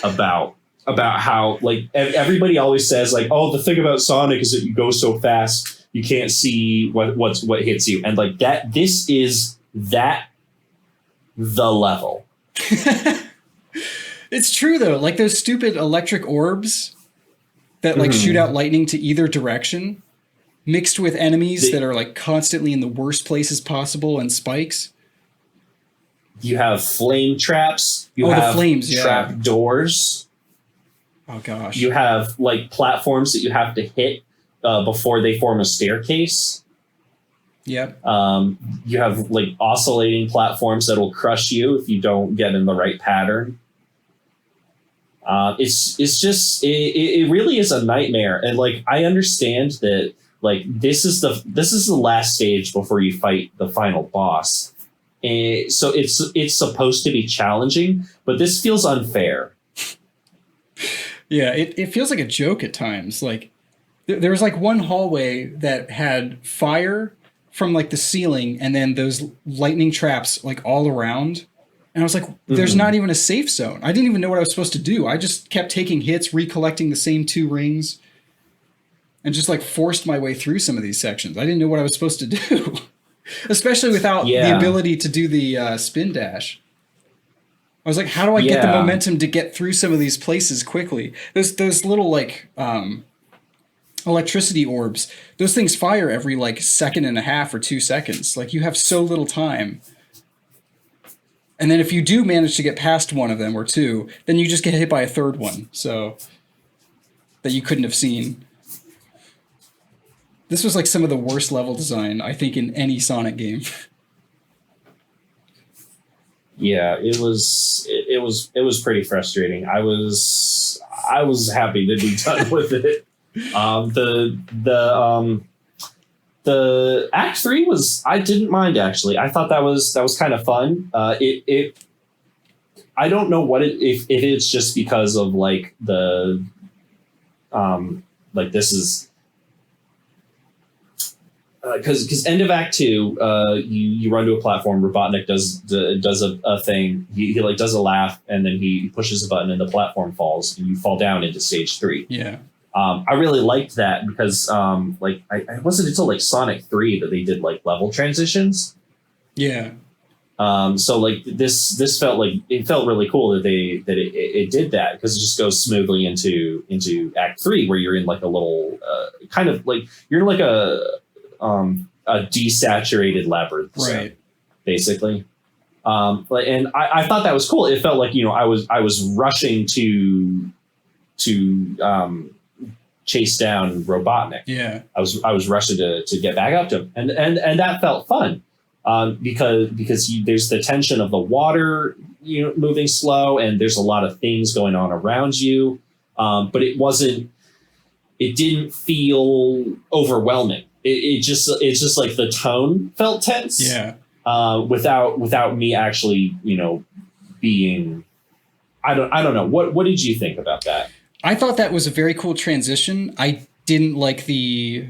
Speaker 2: about how like everybody always says like, oh, the thing about Sonic is that you go so fast you can't see what hits you, and like this is the level.
Speaker 1: It's true though. Like those stupid electric orbs that like shoot out lightning to either direction, mixed with enemies that are like constantly in the worst places possible and spikes.
Speaker 2: You have flame traps. You have
Speaker 1: the flames,
Speaker 2: trap doors.
Speaker 1: Oh gosh.
Speaker 2: You have like platforms that you have to hit before they form a staircase.
Speaker 1: Yep.
Speaker 2: You have like oscillating platforms that'll crush you if you don't get in the right pattern. It's just it really is a nightmare, and like I understand that like this is the last stage before you fight the final boss, and so it's supposed to be challenging, but this feels unfair.
Speaker 1: Yeah, it feels like a joke at times. Like there was like one hallway that had fire from like the ceiling, and then those lightning traps like all around. And I was like, there's not even a safe zone. I didn't even know what I was supposed to do. I just kept taking hits, recollecting the same 2 rings, and just like forced my way through some of these sections. I didn't know what I was supposed to do, especially without the ability to do the spin dash. I was like, how do I get the momentum to get through some of these places quickly? Those little like electricity orbs, those things fire every like second and a half or 2 seconds. Like you have so little time. And then if you do manage to get past one of them or 2, then you just get hit by a 3rd one. So that you couldn't have seen. This was like some of the worst level design, I think, in any Sonic game.
Speaker 2: Yeah, it was pretty frustrating. I was happy to be done with it. The Act 3 I didn't mind actually. I thought that was kind of fun. I don't know if it's just because of like the like this is because end of Act 2, you run to a platform. Robotnik does a thing. He like does a laugh, and then he pushes a button, and the platform falls, and you fall down into stage 3.
Speaker 1: Yeah.
Speaker 2: I really liked that because like I wasn't until like Sonic 3 that they did like level transitions.
Speaker 1: Yeah.
Speaker 2: So like this felt like it felt really cool that it did that, because it just goes smoothly into Act 3, where you're in like a little kind of like you're in like a desaturated labyrinth zone, basically. And I thought that was cool. It felt like, you know, I was rushing to chase down Robotnik.
Speaker 1: Yeah.
Speaker 2: I was rushing to get back up to him, and that felt fun. Because there's the tension of the water, you know, moving slow, and there's a lot of things going on around you. But it didn't feel overwhelming. It's just like the tone felt tense.
Speaker 1: Yeah.
Speaker 2: Without me actually, you know, being, I don't know. What did you think about that?
Speaker 1: I thought that was a very cool transition. I didn't like the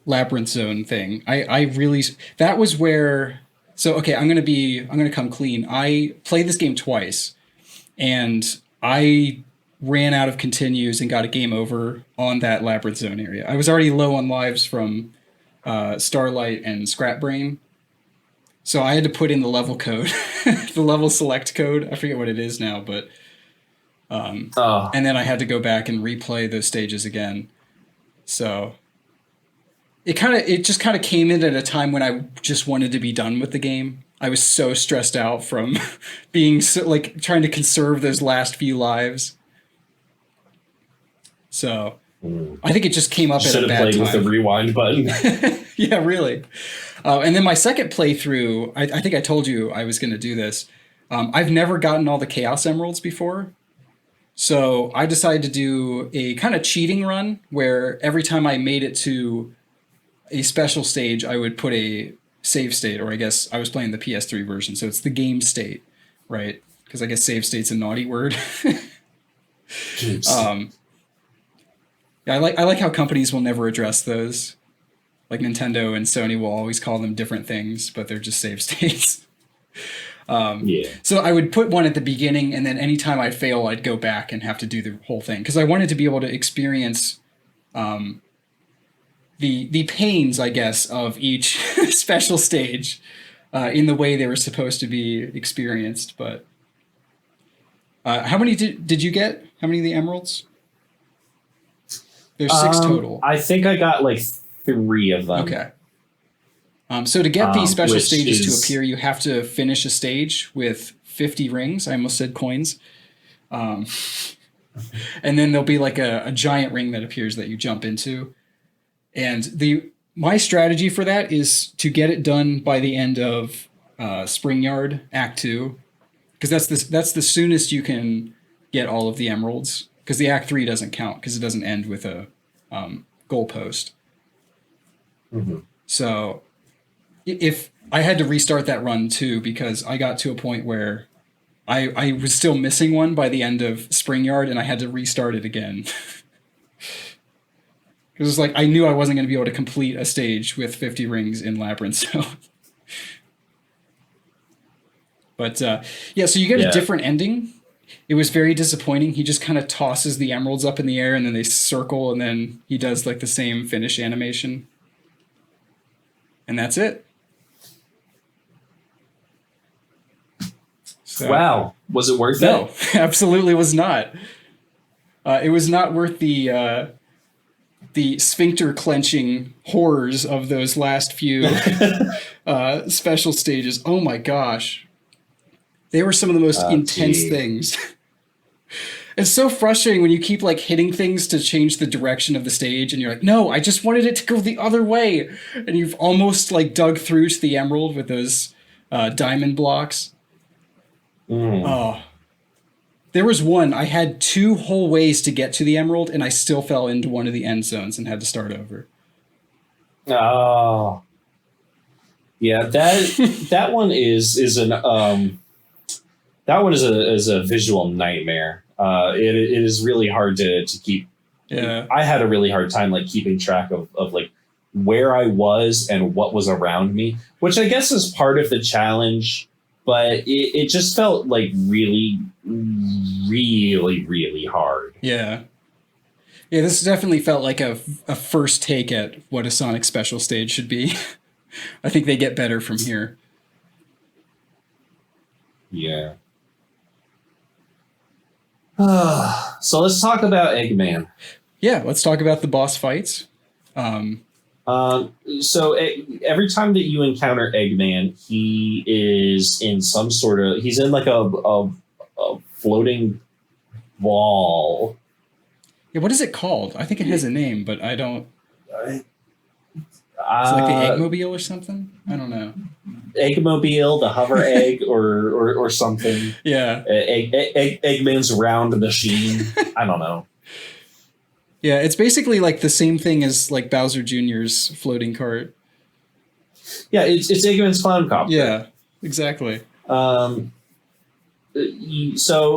Speaker 1: Labyrinth Zone thing. I really, that was where, so okay, I'm gonna come clean. I played this game twice, and I ran out of continues and got a game over on that Labyrinth Zone area. I was already low on lives from Starlight and Scrap Brain, so I had to put in the level code, the level select code. I forget what it is now, but and then I had to go back and replay those stages again. So it just kind of came in at a time when I just wanted to be done with the game. I was so stressed out from being so, like, trying to conserve those last few lives. So I think it just came up at a bad time. Should have played
Speaker 2: with the rewind button.
Speaker 1: Yeah, really. And then my second playthrough, I think I told you I was going to do this. I've never gotten all the Chaos Emeralds before. So I decided to do a kind of cheating run where every time I made it to a special stage, I would put a save state, or I guess I was playing the PS3 version, so it's the game state, right? Because I guess save state's a naughty word. Yeah, I like how companies will never address those. Like Nintendo and Sony will always call them different things, but they're just save states. Yeah. So I would put one at the beginning, and then anytime I'd fail, I'd go back and have to do the whole thing, because I wanted to be able to experience the pains, I guess, of each special stage in the way they were supposed to be experienced. But How many did you get? How many of the emeralds? There's 6 total.
Speaker 2: I think I got like 3 of them.
Speaker 1: Okay. So to get these special stages to appear, you have to finish a stage with 50 rings. I almost said coins. And then there'll be like a giant ring that appears that you jump into. And my strategy for that is to get it done by the end of Spring Yard Act 2, because that's the soonest you can get all of the emeralds. Because the Act 3 doesn't count because it doesn't end with a goalpost.
Speaker 2: Mm-hmm.
Speaker 1: So if I had to restart that run too, because I got to a point where I was still missing one by the end of Spring Yard, and I had to restart it again. It was like I knew I wasn't going to be able to complete a stage with 50 rings in Labyrinth Zone. But so you get a different ending. It was very disappointing. He just kind of tosses the emeralds up in the air, and then they circle, and then he does like the same finish animation. And that's it. So,
Speaker 2: wow. Was it worth it?
Speaker 1: No, absolutely was not. It was not worth the sphincter clenching horrors of those last few special stages. Oh my gosh. They were some of the most intense things. It's so frustrating when you keep like hitting things to change the direction of the stage, and you're like, no, I just wanted it to go the other way. And you've almost like dug through to the emerald with those diamond blocks. Oh, there was one, I had 2 whole ways to get to the emerald, and I still fell into one of the end zones and had to start over.
Speaker 2: Oh, yeah, that one is a visual nightmare. It is really hard to keep.
Speaker 1: Yeah,
Speaker 2: I had a really hard time like keeping track of like where I was and what was around me, which I guess is part of the challenge. But it just felt like really, really, really hard.
Speaker 1: Yeah. Yeah, this definitely felt like a first take at what a Sonic special stage should be. I think they get better from here.
Speaker 2: Yeah. So let's talk about Eggman.
Speaker 1: Yeah, let's talk about the boss fights.
Speaker 2: So every time that you encounter Eggman, he is in some sort of, he's in like a floating wall.
Speaker 1: Yeah, what is it called? I think it has a name, but I don't. It's like the Eggmobile or something? I don't know.
Speaker 2: Eggmobile, the hover egg, or something.
Speaker 1: Yeah.
Speaker 2: Eggman's round machine. I don't know.
Speaker 1: Yeah, it's basically like the same thing as like Bowser Jr.'s floating cart.
Speaker 2: Yeah, it's Eggman's clown copter.
Speaker 1: Yeah, exactly.
Speaker 2: So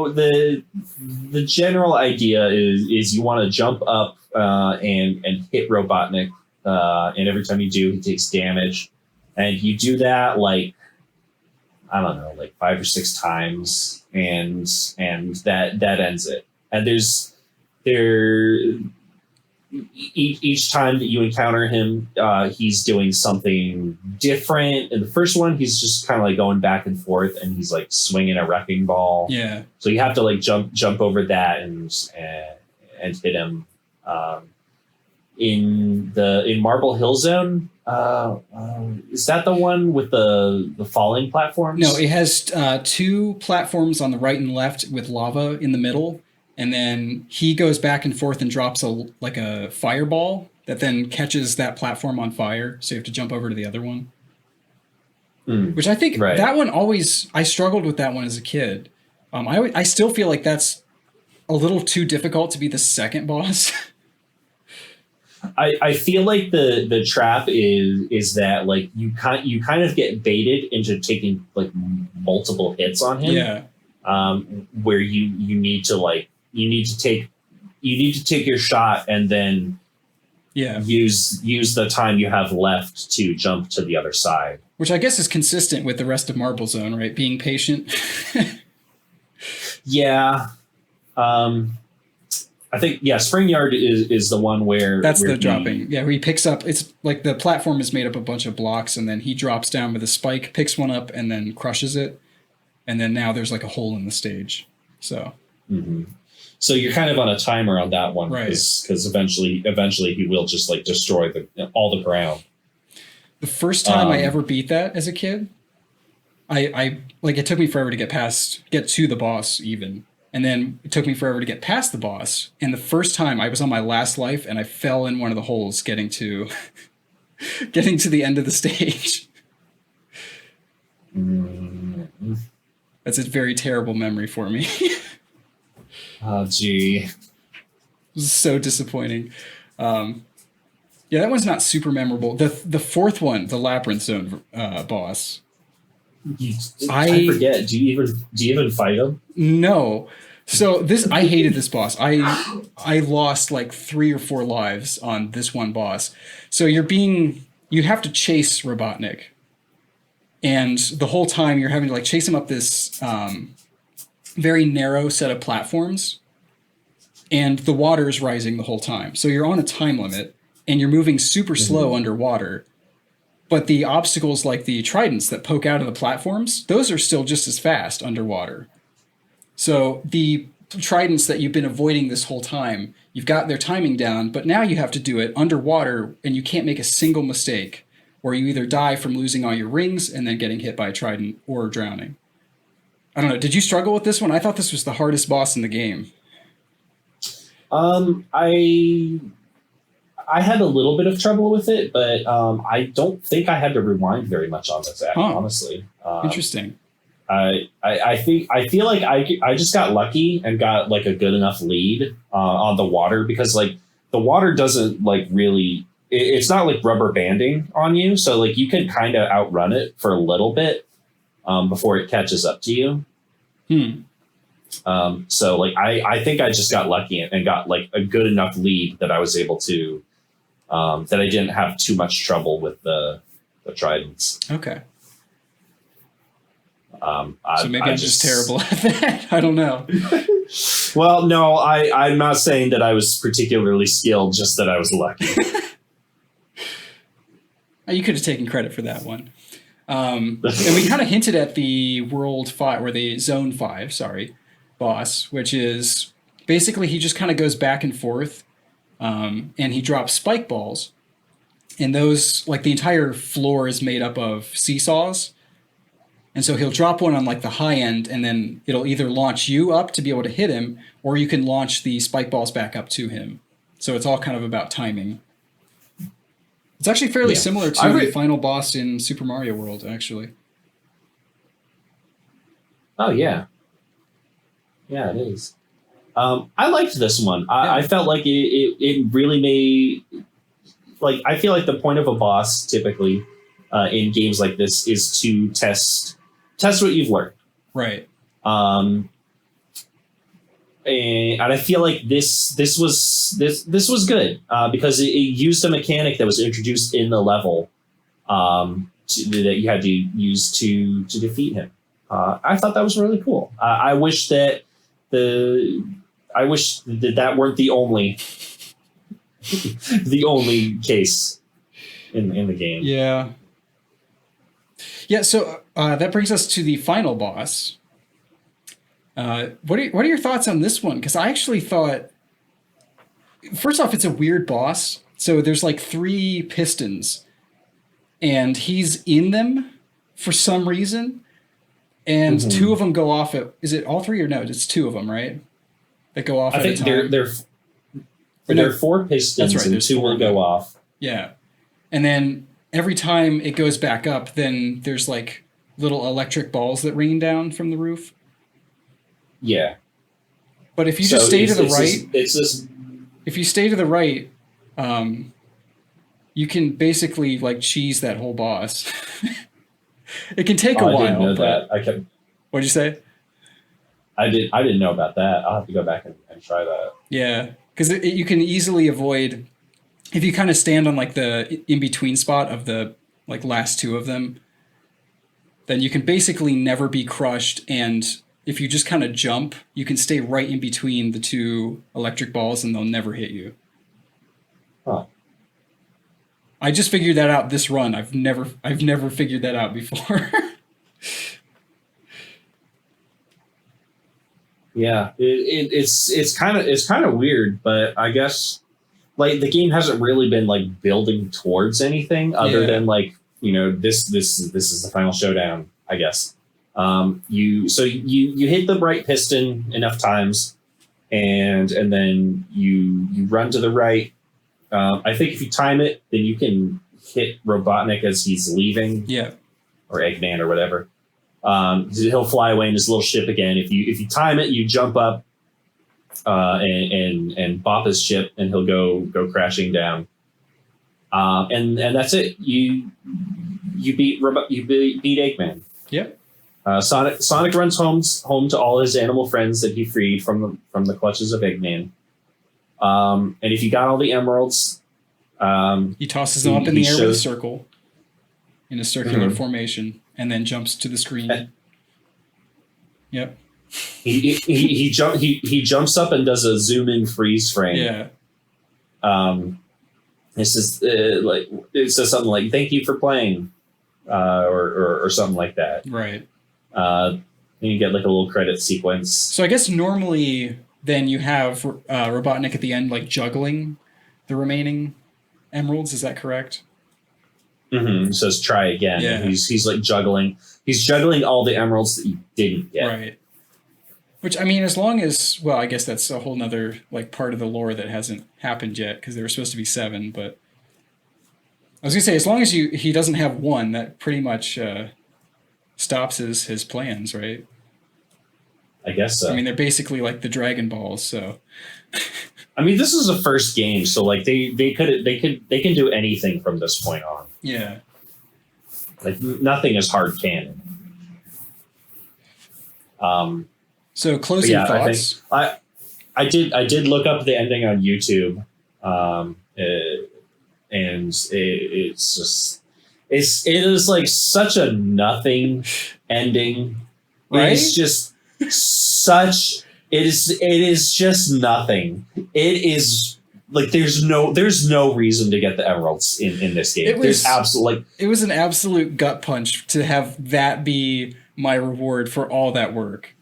Speaker 2: the general idea is you want to jump up and hit Robotnik, and every time you do, he takes damage, and you do that like I don't know, like 5 or 6 times, and that ends it. And each time that you encounter him, he's doing something different. In the first one, he's just kind of like going back and forth, and he's like swinging a wrecking ball.
Speaker 1: Yeah.
Speaker 2: So you have to like jump over that and hit him. In Marble Hill Zone, is that the one with the falling platforms?
Speaker 1: No, it has 2 platforms on the right and left with lava in the middle. And then he goes back and forth and drops a fireball that then catches that platform on fire. So you have to jump over to the other one. Which I think that one I struggled with that one as a kid. I still feel like that's a little too difficult to be the second boss.
Speaker 2: I feel like the trap is that like you kind of get baited into taking like multiple hits on him.
Speaker 1: Yeah.
Speaker 2: Where you need to take your shot and then use the time you have left to jump to the other side.
Speaker 1: Which I guess is consistent with the rest of Marble Zone, right? Being patient.
Speaker 2: Yeah. I think, Spring Yard is the one where...
Speaker 1: That's the dropping. Yeah, where he picks up... It's like the platform is made up of a bunch of blocks, and then he drops down with a spike, picks one up, and then crushes it. And then now there's like a hole in the stage. So.
Speaker 2: Mm-hmm. So you're kind of on a timer on that one,
Speaker 1: right?
Speaker 2: Because eventually he will just like destroy all the ground.
Speaker 1: The first time I ever beat that as a kid, I like it took me forever to get to the boss even, and then it took me forever to get past the boss. And the first time I was on my last life and I fell in one of the holes getting to the end of the stage.
Speaker 2: Mm-hmm.
Speaker 1: That's a very terrible memory for me.
Speaker 2: Oh, gee.
Speaker 1: It was so disappointing. Yeah, that one's not super memorable. The fourth one, the Labyrinth Zone boss.
Speaker 2: I forget. Do you even fight him?
Speaker 1: No. So I hated this boss. I lost like 3 or 4 lives on this one boss. So you have to chase Robotnik. And the whole time you're having to like chase him up this very narrow set of platforms, and the water is rising the whole time. So you're on a time limit and you're moving super slow underwater. But the obstacles like the tridents that poke out of the platforms, those are still just as fast underwater. So the tridents that you've been avoiding this whole time, you've got their timing down, but now you have to do it underwater and you can't make a single mistake, or you either die from losing all your rings and then getting hit by a trident or drowning. I don't know. Did you struggle with this one? I thought this was the hardest boss in the game.
Speaker 2: I had a little bit of trouble with it, but I don't think I had to rewind very much on this, honestly.
Speaker 1: Interesting.
Speaker 2: I feel like I just got lucky and got like a good enough lead on the water, because like the water doesn't like really, it's not like rubber banding on you. So like you can kind of outrun it for a little bit before it catches up to you. So like I think I just got lucky and got like a good enough lead that I was able to that I didn't have too much trouble with the tridents.
Speaker 1: Okay.
Speaker 2: So
Speaker 1: maybe I'm just terrible at that. I don't know.
Speaker 2: Well, no, I'm not saying that I was particularly skilled, just that I was lucky.
Speaker 1: You could have taken credit for that one. And we kind of hinted at the World 5, or the Zone 5, boss, which is basically he just kind of goes back and forth, and he drops spike balls. And those, like the entire floor is made up of seesaws. And so he'll drop one on like the high end, and then it'll either launch you up to be able to hit him, or you can launch the spike balls back up to him. So it's all kind of about timing. It's actually fairly similar to the final boss in Super Mario World, actually.
Speaker 2: Oh, yeah. Yeah, it is. I liked this one. I felt like it really made... Like, I feel like the point of a boss, typically, in games like this, is to test what you've learned.
Speaker 1: Right.
Speaker 2: And I feel like this was good because it used a mechanic that was introduced in the level that you had to use to defeat him. I thought that was really cool. I wish that that weren't the only case in the game.
Speaker 1: Yeah. Yeah. So that brings us to the final boss. What are your thoughts on this one? Because I actually thought, first off, it's a weird boss. So there's like 3 pistons, and he's in them for some reason, and 2 of them go off at. Is it all 3 or no? It's 2 of them, right? That go off. I think
Speaker 2: there are 4 pistons, right, and 2 will go off.
Speaker 1: Yeah, and then every time it goes back up, then there's like little electric balls that rain down from the roof.
Speaker 2: Yeah.
Speaker 1: But if you just stay to the right, if you stay to the right, you can basically like cheese that whole boss. It can take a while.
Speaker 2: I didn't know that.
Speaker 1: What'd you say?
Speaker 2: I didn't know about that. I'll have to go back and try that.
Speaker 1: Yeah, because you can easily avoid if you kind of stand on like the in-between spot of the like last 2 of them. Then you can basically never be crushed, and if you just kind of jump, you can stay right in between the 2 electric balls and they'll never hit you.
Speaker 2: Huh.
Speaker 1: I just figured that out this run. I've never figured that out before.
Speaker 2: Yeah, it's kind of weird, but I guess like the game hasn't really been like building towards anything other than like, you know, this is the final showdown, I guess. You hit the right piston enough times, and then you run to the right. I think if you time it, then you can hit Robotnik as he's leaving.
Speaker 1: Yeah.
Speaker 2: Or Eggman or whatever. He'll fly away in his little ship again. If you time it, you jump up and bop his ship, and he'll go crashing down. And that's it. You beat Eggman.
Speaker 1: Yep.
Speaker 2: Sonic runs home to all his animal friends that he freed from the clutches of Eggman. And if you got all the emeralds,
Speaker 1: he tosses them up in the air with a circle in a circular formation, and then jumps to the screen. Yep.
Speaker 2: He jumps up and does a zoom in freeze frame.
Speaker 1: Yeah.
Speaker 2: This is it says something like "Thank you for playing," or something like that.
Speaker 1: Right.
Speaker 2: And you get like a little credit sequence.
Speaker 1: So I guess normally then you have Robotnik at the end like juggling the remaining emeralds. Is that correct?
Speaker 2: Mm-hmm. It says try again.
Speaker 1: Yeah.
Speaker 2: He's like juggling. He's juggling all the emeralds that you didn't get.
Speaker 1: Right. Which, I mean, as long as, well, I guess that's a whole nother like part of the lore that hasn't happened yet, because there were supposed to be 7, but I was gonna say, as long as he doesn't have 1, that pretty much stops his plans, right?
Speaker 2: I guess so.
Speaker 1: I mean, they're basically like the Dragon Balls, so.
Speaker 2: I mean, this is the first game, so like they can do anything from this point on.
Speaker 1: Yeah.
Speaker 2: Like nothing is hard canon.
Speaker 1: So closing thoughts.
Speaker 2: I did look up the ending on YouTube, and it is like such a nothing ending.
Speaker 1: Right?
Speaker 2: It's just such. It is just nothing. It is like there's no reason to get the emeralds in this game. It was an
Speaker 1: absolute gut punch to have that be my reward for all that work.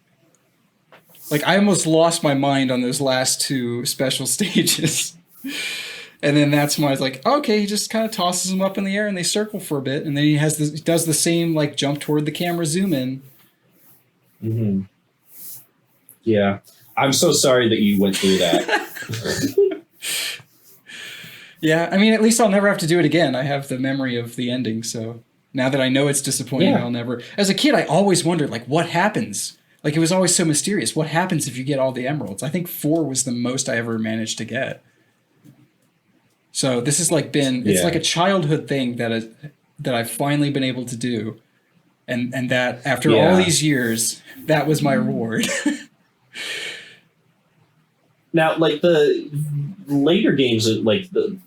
Speaker 1: Like, I almost lost my mind on those last 2 special stages. And then that's when I was like, okay, he just kind of tosses them up in the air and they circle for a bit, and then he does the same like jump toward the camera zoom in.
Speaker 2: Mm-hmm. Yeah, I'm so sorry that you went through that.
Speaker 1: Yeah, I mean, at least I'll never have to do it again. I have the memory of the ending, so now that I know it's disappointing, I'll never... As a kid, I always wondered, like, what happens? Like, it was always so mysterious. What happens if you get all the emeralds? I think 4 was the most I ever managed to get. So this has like been... It's like a childhood thing that I've finally been able to do. And that, after all these years, that was my reward.
Speaker 2: Now, like, the later games, like the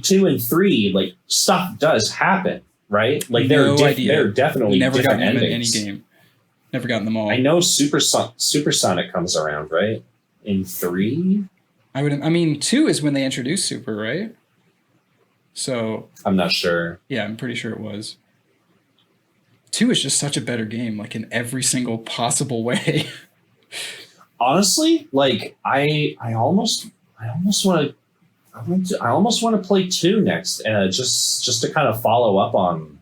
Speaker 2: 2 and 3, like, stuff does happen, right? Like, they're definitely
Speaker 1: never
Speaker 2: different
Speaker 1: gotten them
Speaker 2: endings.
Speaker 1: in any game. Never gotten them all.
Speaker 2: I know Supersonic comes around, right? In 3?
Speaker 1: I mean, 2 is when they introduced Super, right? So
Speaker 2: I'm not sure.
Speaker 1: Yeah, I'm pretty sure it was. 2 is just such a better game, like in every single possible way.
Speaker 2: Honestly, like I almost want to play 2 next, just to kind of follow up on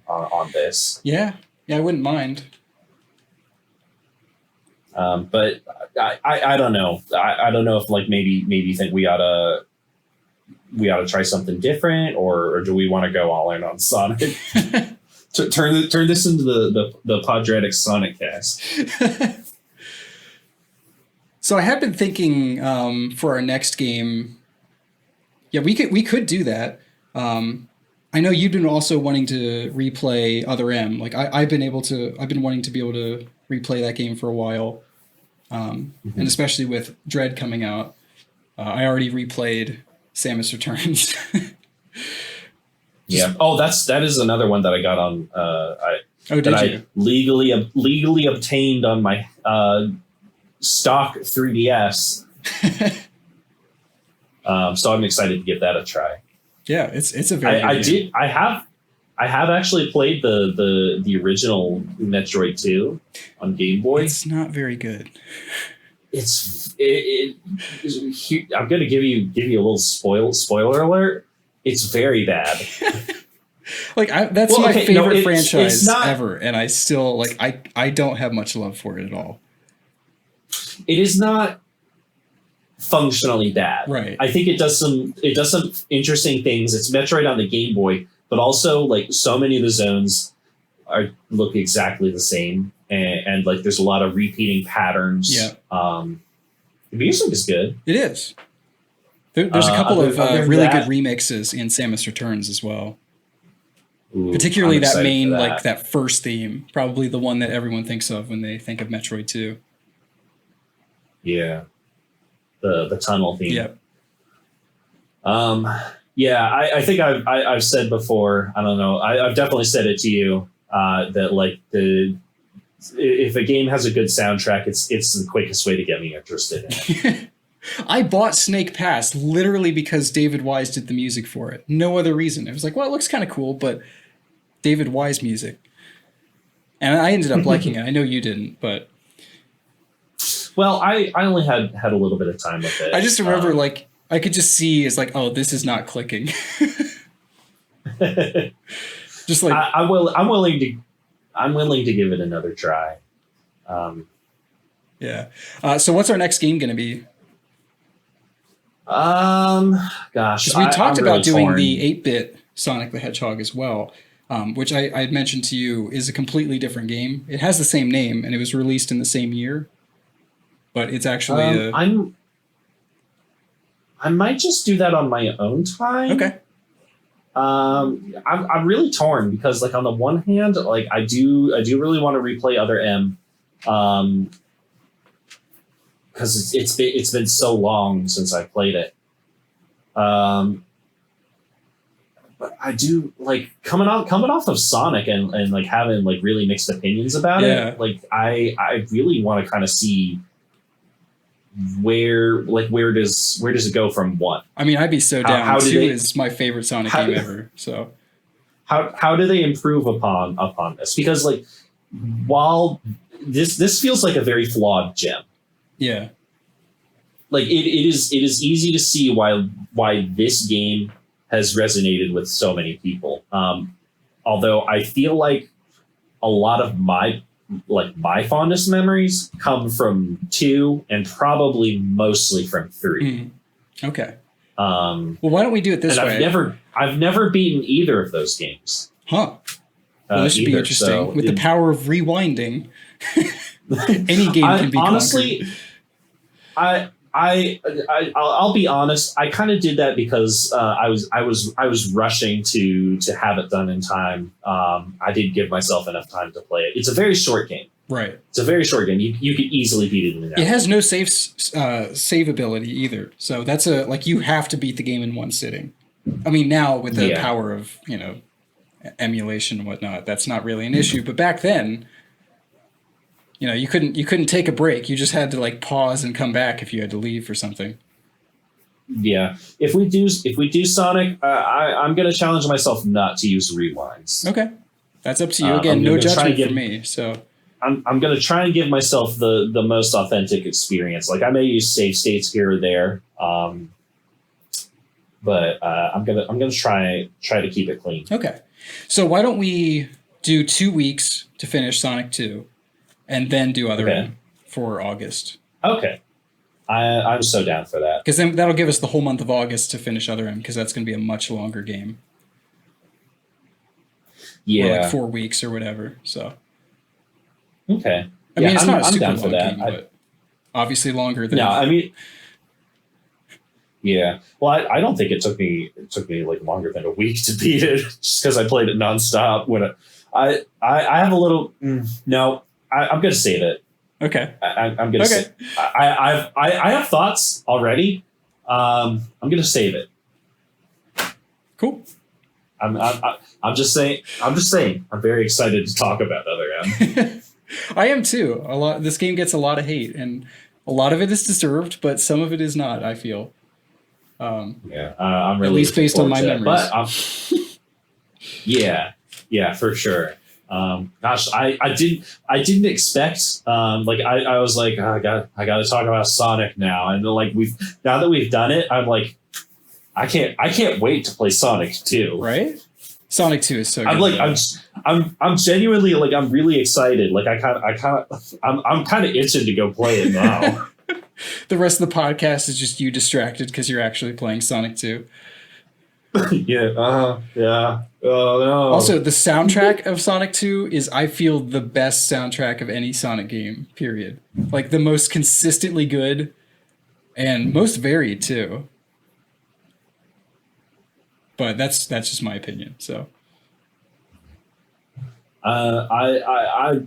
Speaker 2: this.
Speaker 1: Yeah, I wouldn't mind.
Speaker 2: But I don't know. I don't know if like maybe you think we ought to try something different, or do we want to go all in on Sonic? Turn this into the Podratix Sonic cast.
Speaker 1: So I have been thinking for our next game. Yeah, we could do that. I know you've been also wanting to replay Other M. Like I've been wanting to be able to replay that game for a while, and especially with Dread coming out, I already replayed Samus Returns.
Speaker 2: Yeah. Oh, that is another one that I got on. I legally obtained on my stock 3DS. So I'm excited to give that a try.
Speaker 1: Yeah, it's a very.
Speaker 2: I have actually played the original Metroid 2 on Game Boy.
Speaker 1: It's not very good.
Speaker 2: I'm going to give you a little spoiler alert. It's very bad.
Speaker 1: That's my favorite franchise
Speaker 2: it's not,
Speaker 1: ever, and I still I don't have much love for it at all.
Speaker 2: It is not functionally bad.
Speaker 1: Right.
Speaker 2: I think it does some interesting things. It's Metroid on the Game Boy, but also like so many of the zones look exactly the same, and like there's a lot of repeating patterns.
Speaker 1: Yeah.
Speaker 2: The music is good.
Speaker 1: It is. There's a couple of really good remixes in Samus Returns as well.
Speaker 2: Ooh,
Speaker 1: particularly that main that first theme, probably the one that everyone thinks of when they think of Metroid 2.
Speaker 2: Yeah. The tunnel theme.
Speaker 1: Yep.
Speaker 2: I think I've said before, I don't know, I've definitely said it to you, that like if a game has a good soundtrack, it's the quickest way to get me interested in it.
Speaker 1: I bought Snake Pass literally because David Wise did the music for it. No other reason. It was like, well, it looks kind of cool, but David Wise music. And I ended up liking it. I know you didn't, but...
Speaker 2: Well, I only had a little bit of time with it.
Speaker 1: I just remember, I could just see it's like, oh, this is not clicking. Just like...
Speaker 2: I'm willing to give it another try.
Speaker 1: Yeah. So what's our next game going to be?
Speaker 2: Gosh,
Speaker 1: we talked about
Speaker 2: really
Speaker 1: doing
Speaker 2: torn.
Speaker 1: the 8-bit Sonic the Hedgehog as well, which I had mentioned to you is a completely different game. It has the same name and it was released in the same year, but it's actually
Speaker 2: I might just do that on my own time.
Speaker 1: Okay.
Speaker 2: I'm really torn because like on the one hand, like I do really want to replay Other M, because it's been so long since I played it. But I do like coming off of Sonic and like having like really mixed opinions about it. Like I really want to kind of see where does it go from one?
Speaker 1: I mean, I'd be so down. How 2 is my favorite Sonic game ever. So
Speaker 2: how do they improve upon this? Because like while this feels like a very flawed gem.
Speaker 1: Yeah.
Speaker 2: Like it is easy to see why this game has resonated with so many people. Although I feel like a lot of my fondest memories come from 2 and probably mostly from 3.
Speaker 1: Okay. Well, why don't we do it this way?
Speaker 2: I've never beaten either of those games.
Speaker 1: Huh. Well, this should be interesting. So with the power of rewinding, any game can be
Speaker 2: honestly,
Speaker 1: conquered.
Speaker 2: I'll be honest. I kind of did that because I was rushing to have it done in time. I didn't give myself enough time to play it. It's a very short game.
Speaker 1: Right.
Speaker 2: It's a very short game. You could easily beat it in an hour.
Speaker 1: It has no save ability either. So that's you have to beat the game in one sitting. I mean, now with the power of emulation and whatnot, that's not really an issue. But back then, you couldn't take a break. You just had to pause and come back if you had to leave or something.
Speaker 2: Yeah. If we do Sonic, I'm going to challenge myself not to use rewinds.
Speaker 1: Okay. That's up to you. Again, no judgment from me. So
Speaker 2: I'm going to try and give myself the most authentic experience. Like I may use save states here or there. But I'm going to try to keep it clean.
Speaker 1: Okay. So why don't we do 2 weeks to finish Sonic 2 and then do Other M for August?
Speaker 2: Okay. I'm so down for that.
Speaker 1: Because then that'll give us the whole month of August to finish Other M, because that's going to be a much longer game.
Speaker 2: Yeah.
Speaker 1: Or 4 weeks or whatever. So.
Speaker 2: Okay.
Speaker 1: I mean, it's not a super long game, but obviously longer than...
Speaker 2: No, I mean... Yeah. Well, I don't think it took me longer than a week to beat it, just because I played it nonstop. I have a little... No, I'm going to save it.
Speaker 1: Okay.
Speaker 2: I'm going to say I have thoughts already. I'm going to save it.
Speaker 1: Cool.
Speaker 2: I'm just saying. I'm very excited to talk about Other M.
Speaker 1: I am too. This game gets a lot of hate, and a lot of it is deserved, but some of it is not, I feel.
Speaker 2: I'm really
Speaker 1: at least based on my memories.
Speaker 2: But yeah, for sure. Gosh, I didn't expect, like, I was like, oh, I got to talk about Sonic now. And like, now that we've done it, I'm like, I can't wait to play Sonic 2.
Speaker 1: Right? Sonic 2 is so good.
Speaker 2: I'm like, I'm genuinely like, I'm really excited. Like I'm kind of itching to go play it now.
Speaker 1: The rest of the podcast is just you distracted because you're actually playing Sonic 2.
Speaker 2: Yeah. Yeah. Oh no.
Speaker 1: Also, the soundtrack of Sonic 2 is, I feel, the best soundtrack of any Sonic game, period. Like, the most consistently good and most varied, too. But that's just my opinion, so.
Speaker 2: I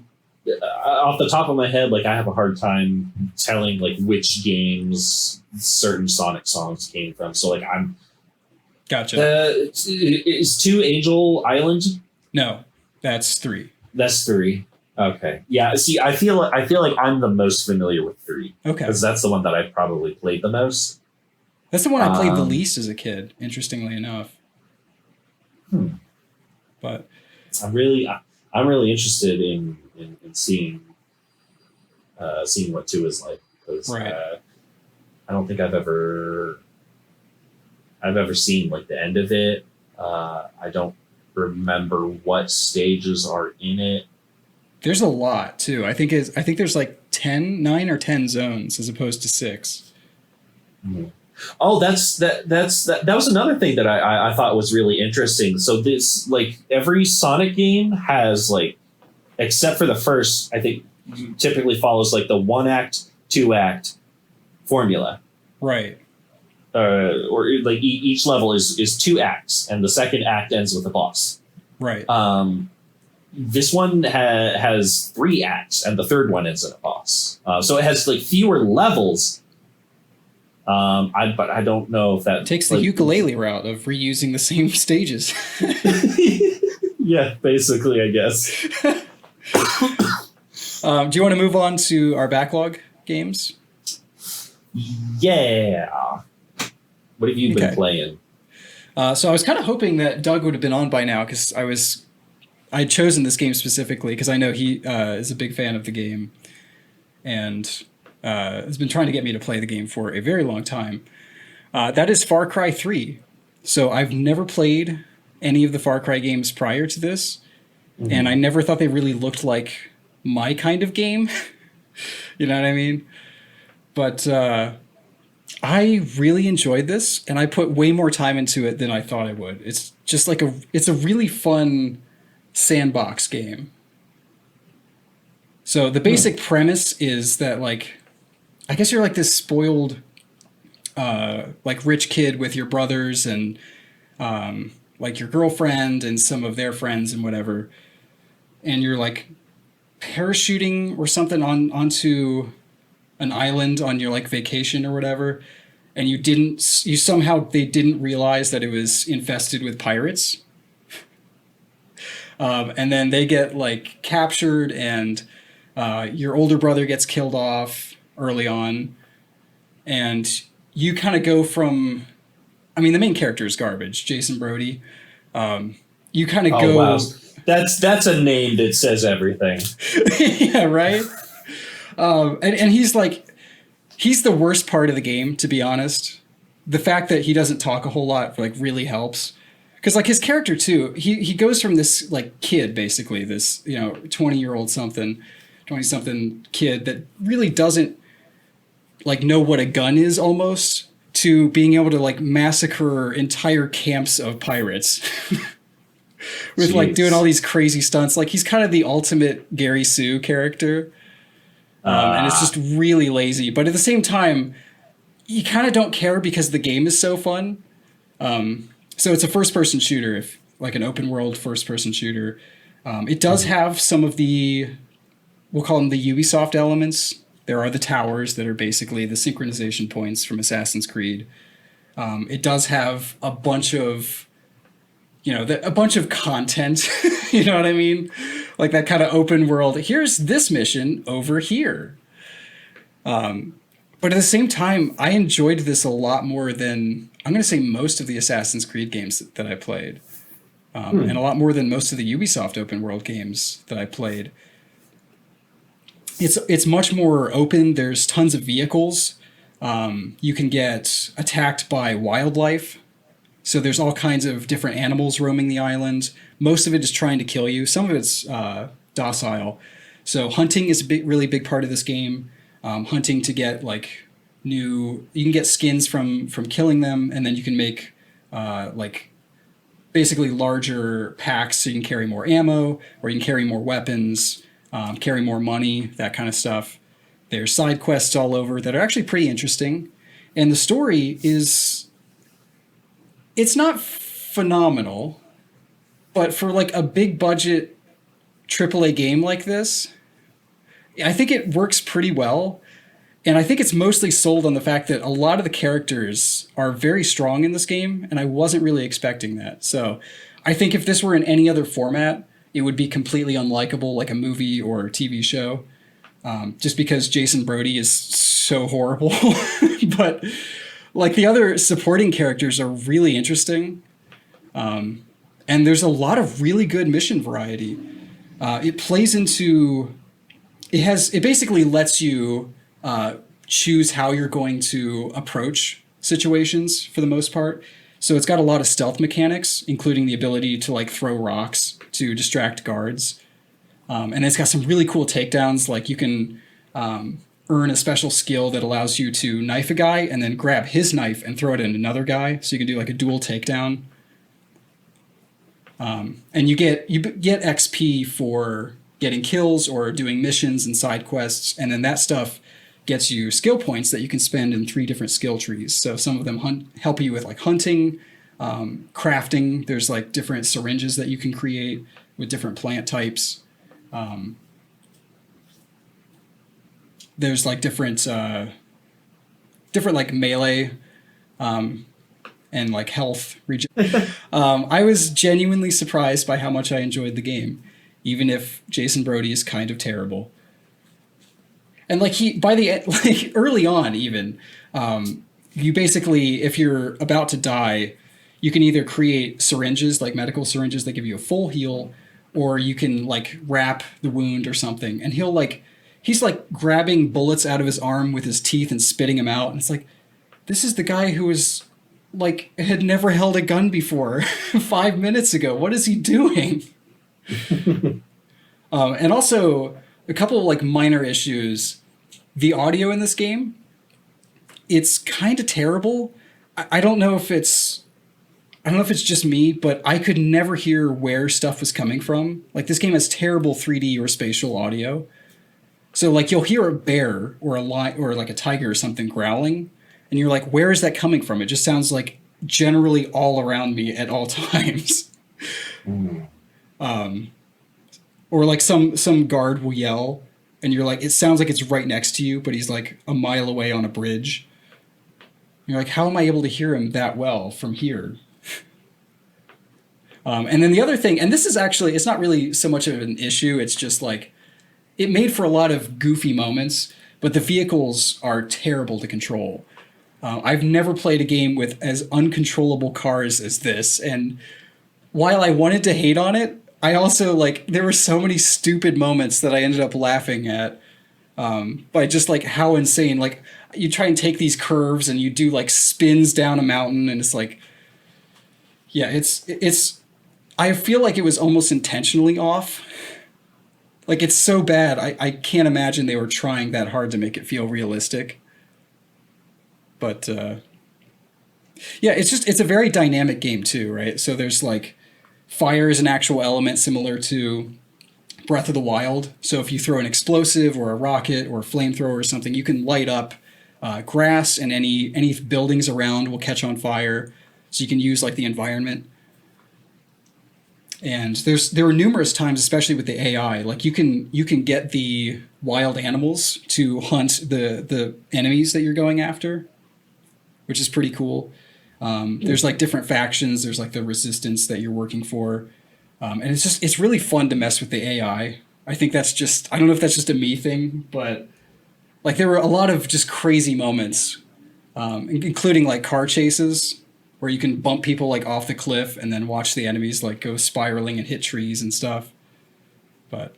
Speaker 2: off the top of my head, like, I have a hard time telling, like, which games certain Sonic songs came from. So, like, I'm...
Speaker 1: Gotcha.
Speaker 2: Is 2 Angel Island?
Speaker 1: No, that's 3.
Speaker 2: That's 3. Okay. Yeah. See, I feel like I'm the most familiar with 3.
Speaker 1: Okay.
Speaker 2: Because that's the one that I've probably played the most.
Speaker 1: That's the one I played the least as a kid, interestingly enough. But
Speaker 2: I'm really interested in seeing what 2 is like, because I don't think I've ever seen like the end of it. I don't remember what stages are in it.
Speaker 1: There's a lot too. I think there's like 9 or 10 zones as opposed to 6.
Speaker 2: Mm-hmm. Oh, that was another thing that I thought was really interesting. So this, like, every Sonic game has, like, except for the first, I think typically follows like the 1-act, 2-act formula.
Speaker 1: Right.
Speaker 2: Or like each level is 2 acts, and the second act ends with a boss.
Speaker 1: Right.
Speaker 2: This one has 3 acts, and the third one ends in a boss. So it has like fewer levels. But I don't know if that
Speaker 1: it takes the ukulele route of reusing the same stages.
Speaker 2: Yeah, basically, I guess.
Speaker 1: Do you want to move on to our backlog games?
Speaker 2: Yeah. What have you been playing?
Speaker 1: So I was kind of hoping that Doug would have been on by now, because I'd chosen this game specifically because I know he is a big fan of the game and has been trying to get me to play the game for a very long time. That is Far Cry 3. So I've never played any of the Far Cry games prior to this, and I never thought they really looked like my kind of game. You know what I mean? But I really enjoyed this, and I put way more time into it than I thought I would. It's just like it's a really fun sandbox game. So the basic premise is that, like, I guess you're like this spoiled, like, rich kid with your brothers and like your girlfriend and some of their friends and whatever, and you're like parachuting or something onto an island on your like vacation or whatever, and they didn't realize that it was infested with pirates, and then they get like captured, and your older brother gets killed off early on, and you kind of go from, I mean, the main character is garbage, Jason Brody. You kind of go.
Speaker 2: Wow. That's a name that says everything.
Speaker 1: Yeah, right. And he's the worst part of the game, to be honest. The fact that he doesn't talk a whole lot like really helps, because like his character too, he goes from this like kid, basically this 20-year-old something 20-something kid that really doesn't like know what a gun is almost, to being able to like massacre entire camps of pirates with like doing all these crazy stunts. Like, he's kind of the ultimate Gary Sue character. And it's just really lazy. But at the same time, you kind of don't care because the game is so fun. So it's a first-person shooter, like an open-world first-person shooter. It does have some of the, we'll call them the Ubisoft elements. There are the towers that are basically the synchronization points from Assassin's Creed. It does have a bunch of, a bunch of content. You know what I mean? Like that kind of open world. Here's this mission over here. But at the same time, I enjoyed this a lot more than, I'm going to say, most of the Assassin's Creed games that I played. and a lot more than most of the Ubisoft open world games that I played. It's much more open. There's tons of vehicles. You can get attacked by wildlife. So there's all kinds of different animals roaming the island. Most of it is trying to kill you. Some of it's docile. So hunting is a really big part of this game. Hunting to get like you can get skins from killing them, and then you can make like basically larger packs so you can carry more ammo, or you can carry more weapons, carry more money, that kind of stuff. There's side quests all over that are actually pretty interesting. And the story it's not phenomenal, but for like a big budget AAA game like this, I think it works pretty well. And I think it's mostly sold on the fact that a lot of the characters are very strong in this game, and I wasn't really expecting that. So I think if this were in any other format, it would be completely unlikable, like a movie or TV show, just because Jason Brody is so horrible. But like the other supporting characters are really interesting. And there's a lot of really good mission variety. It basically lets you choose how you're going to approach situations for the most part. So it's got a lot of stealth mechanics, including the ability to like throw rocks to distract guards. And it's got some really cool takedowns. Like you can earn a special skill that allows you to knife a guy and then grab his knife and throw it at another guy. So you can do like a dual takedown. And you get XP for getting kills or doing missions and side quests. And then that stuff gets you skill points that you can spend in 3 different skill trees. So some of them help you with like hunting, crafting. There's like different syringes that you can create with different plant types. There's like different like melee and like health regen. I was genuinely surprised by how much I enjoyed the game, even if Jason Brody is kind of terrible. And like like early on even, you basically, if you're about to die, you can either create syringes, like medical syringes that give you a full heal, or you can like wrap the wound or something. And he's like grabbing bullets out of his arm with his teeth and spitting them out. And it's like, this is the guy who was like, had never held a gun before 5 minutes ago. What is he doing? And also a couple of like minor issues. The audio in this game, it's kind of terrible. I don't know if it's just me, but I could never hear where stuff was coming from. Like this game has terrible 3D or spatial audio. So like you'll hear a bear or a lion or like a tiger or something growling, and you're like, where is that coming from? It just sounds like generally all around me at all times. Or like some guard will yell, and you're like, it sounds like it's right next to you, but he's like a mile away on a bridge. You're like, how am I able to hear him that well from here? And then the other thing, and this is actually, it's not really so much of an issue. It's just like, it made for a lot of goofy moments, but the vehicles are terrible to control. I've never played a game with as uncontrollable cars as this. And while I wanted to hate on it, I also like, there were so many stupid moments that I ended up laughing at by just like how insane, like you try and take these curves and you do like spins down a mountain, and it's like, yeah, it's, I feel like it was almost intentionally off. Like it's so bad. I can't imagine they were trying that hard to make it feel realistic. But yeah, it's a very dynamic game too, right? So there's like fire is an actual element similar to Breath of the Wild. So if you throw an explosive or a rocket or a flamethrower or something, you can light up grass, and any buildings around will catch on fire. So you can use like the environment. And there were numerous times, especially with the AI, like you can get the wild animals to hunt the enemies that you're going after, which is pretty cool. There's like different factions. There's like the resistance that you're working for. And it's really fun to mess with the AI. I think that's just, I don't know if that's just a me thing, but like there were a lot of just crazy moments, including like car chases where you can bump people like off the cliff and then watch the enemies like go spiraling and hit trees and stuff. But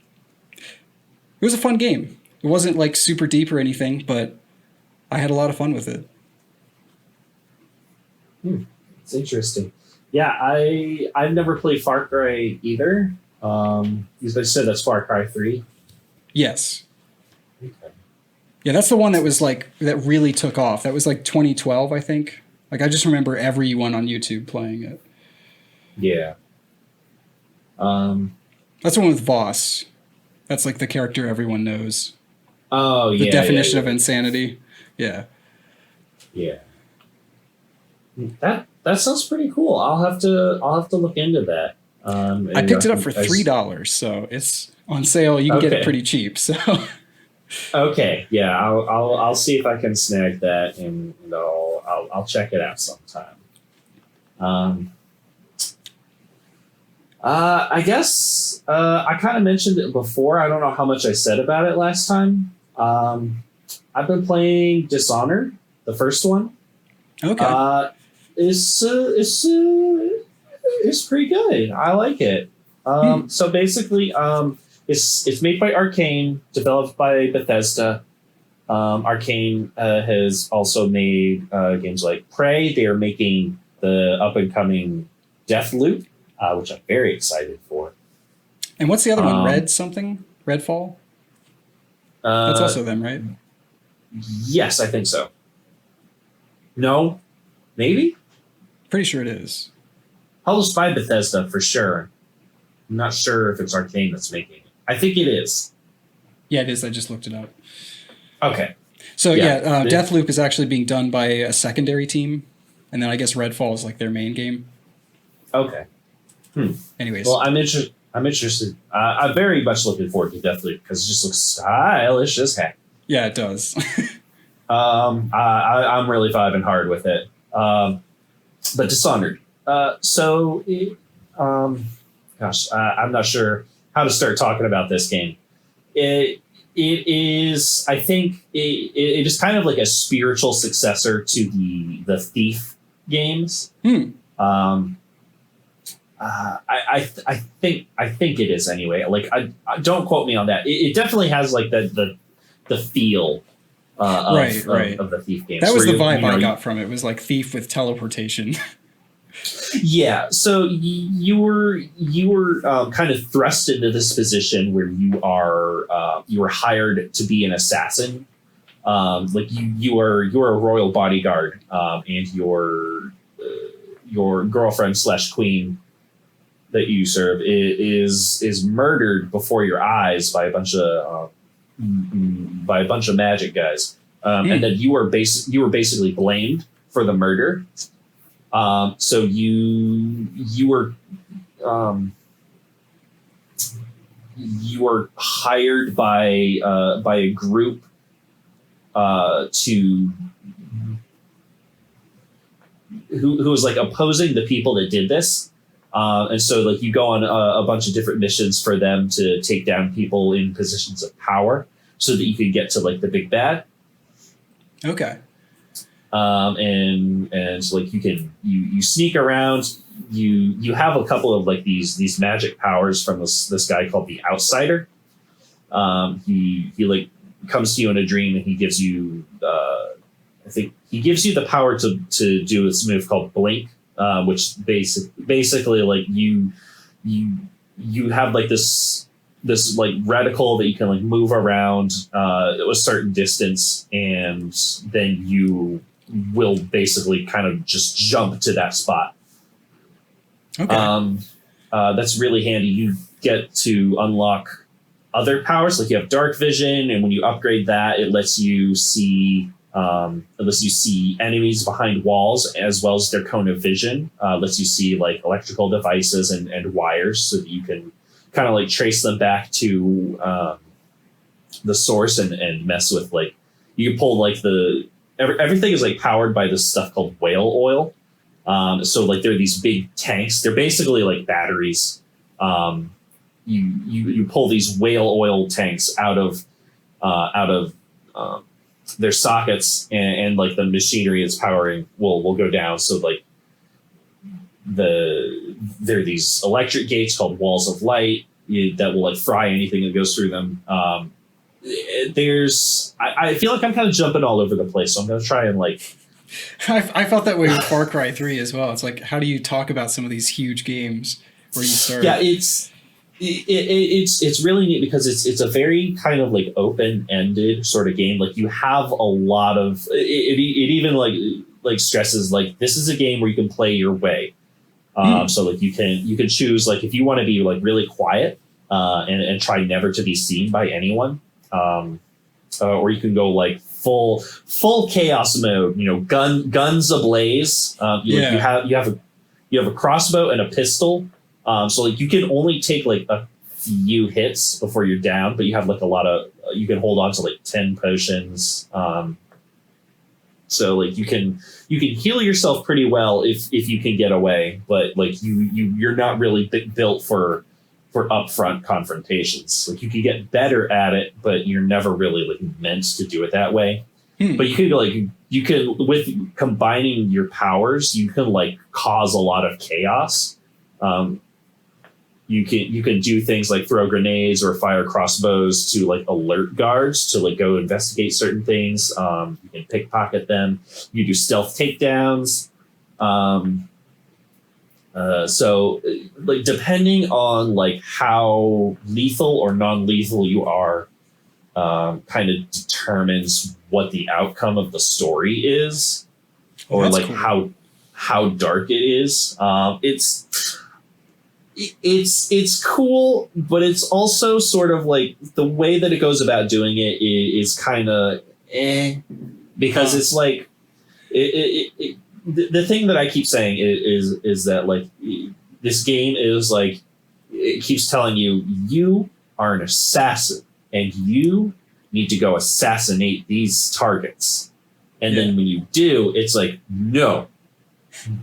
Speaker 1: it was a fun game. It wasn't like super deep or anything, but I had a lot of fun with it.
Speaker 2: It's interesting. Yeah, I've never played Far Cry either. You guys said that's Far Cry 3?
Speaker 1: Yes.
Speaker 2: Okay.
Speaker 1: Yeah, that's the one that was like, that really took off. That was like 2012, I think. Like, I just remember everyone on YouTube playing it.
Speaker 2: Yeah.
Speaker 1: That's the one with Voss. That's like the character everyone knows.
Speaker 2: Oh, yeah.
Speaker 1: The definition of insanity. Yeah.
Speaker 2: Yeah. That sounds pretty cool. I'll have to look into that.
Speaker 1: I picked it up for $3, so it's on sale. You can get it pretty cheap. So.
Speaker 2: Okay, yeah, I'll see if I can snag that, and I'll check it out sometime. I guess I kind of mentioned it before. I don't know how much I said about it last time. I've been playing Dishonored, the first one.
Speaker 1: Okay.
Speaker 2: It's pretty good. I like it. So basically, it's made by Arcane, developed by Bethesda. Arcane has also made games like Prey. They are making the up and coming Deathloop, which I'm very excited for.
Speaker 1: And what's the other one? Red something? Redfall? That's also them, right?
Speaker 2: Yes, I think so. No, maybe.
Speaker 1: Pretty sure it is.
Speaker 2: Published by Bethesda for sure. I'm not sure if it's Arcane that's making it. I think it is.
Speaker 1: Yeah, it is. I just looked it up.
Speaker 2: Okay.
Speaker 1: So Deathloop is actually being done by a secondary team, and then I guess Redfall is like their main game.
Speaker 2: Okay.
Speaker 1: Anyways.
Speaker 2: Well, I'm interested. I'm very much looking forward to Deathloop because it just looks stylish as heck.
Speaker 1: Yeah, it does.
Speaker 2: I'm really vibing hard with it. But Dishonored. I'm not sure how to start talking about this game. It is, I think, it is kind of like a spiritual successor to the Thief games. I think it is anyway. Like, I don't quote me on that. It definitely has like the feel of the Thief games.
Speaker 1: That was the vibe I got from it. It was like Thief with teleportation.
Speaker 2: Yeah, so you were kind of thrust into this position where you were hired to be an assassin. Like you are a royal bodyguard, and your girlfriend / queen that you serve is murdered before your eyes by a bunch of magic guys, and then you were basically blamed for the murder. So you were hired by a group who was like opposing the people that did this, and so like you go on a bunch of different missions for them to take down people in positions of power so that you can get to like the big bad.
Speaker 1: Okay.
Speaker 2: And so like you sneak around, you have a couple of like these magic powers from this guy called the Outsider. He like comes to you in a dream and he gives you I think he gives you the power to do this move called Blink, which basically like you have like this like reticle that you can like move around a certain distance, and then you will basically kind of just jump to that spot. Okay. That's really handy. You get to unlock other powers, like you have dark vision, and when you upgrade that, it lets you see enemies behind walls as well as their cone of vision. Lets you see like electrical devices and wires, so that you can kind of like trace them back to the source and mess with like you can pull like everything is like powered by this stuff called whale oil. So like there are these big tanks. They're basically like batteries. You pull these whale oil tanks out of their sockets, and like the machinery it's powering will go down. So like there are these electric gates called walls of light that will like fry anything that goes through them. I feel like I'm kind of jumping all over the place, so I'm going to try and like.
Speaker 1: I felt that way with Far Cry 3 as well. It's like, how do you talk about some of these huge games where you start?
Speaker 2: Yeah, it's really neat because it's a very kind of like open-ended sort of game. Like you have a lot of it even like stresses like this is a game where you can play your way. So like you can choose like if you want to be like really quiet and try never to be seen by anyone, or you can go like full chaos mode. You know, guns ablaze. You have a crossbow and a pistol. So like you can only take like a few hits before you're down, but you have like a lot of you can hold on to like 10 potions. So like you can heal yourself pretty well if you can get away, but like you're not really built for upfront confrontations. Like you can get better at it, but you're never really like meant to do it that way. But you can with combining your powers, you can like cause a lot of chaos. You can do things like throw grenades or fire crossbows to like alert guards to like go investigate certain things. You can pickpocket them. You do stealth takedowns. So like depending on like how lethal or non-lethal you are, kind of determines what the outcome of the story is, or like cool. how dark it is. It's cool, but it's also sort of like the way that it goes about doing it is kind of because it's like the thing that I keep saying is that like this game is like it keeps telling you are an assassin and you need to go assassinate these targets, and then when you do, it's like no,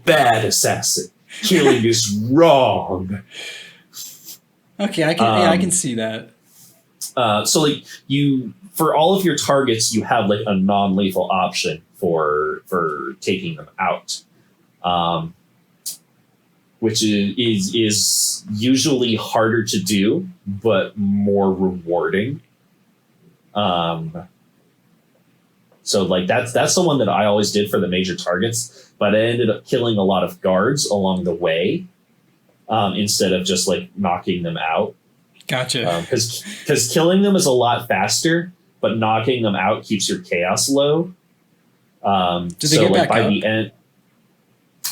Speaker 2: bad assassin. Killing is wrong.
Speaker 1: Okay, I can see that.
Speaker 2: So like for all of your targets, you have like a non-lethal option for taking them out, which is usually harder to do, but more rewarding. So like that's the one that I always did for the major targets, but I ended up killing a lot of guards along the way, instead of just like knocking them out.
Speaker 1: Gotcha.
Speaker 2: Because killing them is a lot faster, but knocking them out keeps your chaos low.
Speaker 1: Did they get back up?
Speaker 2: The end?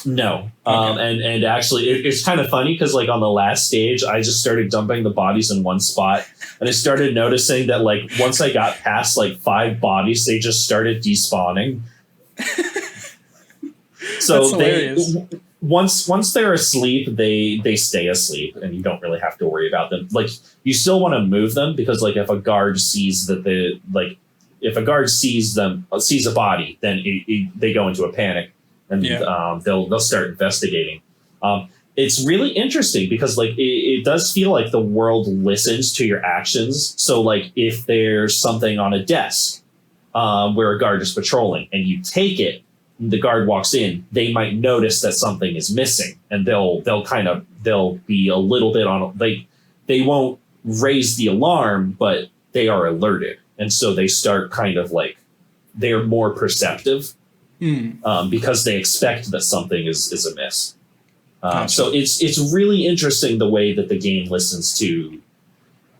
Speaker 2: No.
Speaker 1: Okay.
Speaker 2: And actually it's kind of funny because like on the last stage, I just started dumping the bodies in one spot, and I started noticing that like once I got past like 5 bodies, they just started despawning. So once they're asleep, they stay asleep, and you don't really have to worry about them. Like you still want to move them because like if a guard sees that if a guard sees a body, then they go into a panic. And they'll start investigating. It's really interesting because like it does feel like the world listens to your actions. So like if there's something on a desk where a guard is patrolling and you take it, the guard walks in, they might notice that something is missing, and they'll be a little bit on they won't raise the alarm, but they are alerted, and so they start kind of like they're more perceptive. Because they expect that something is amiss. Gotcha. So it's really interesting the way that the game listens to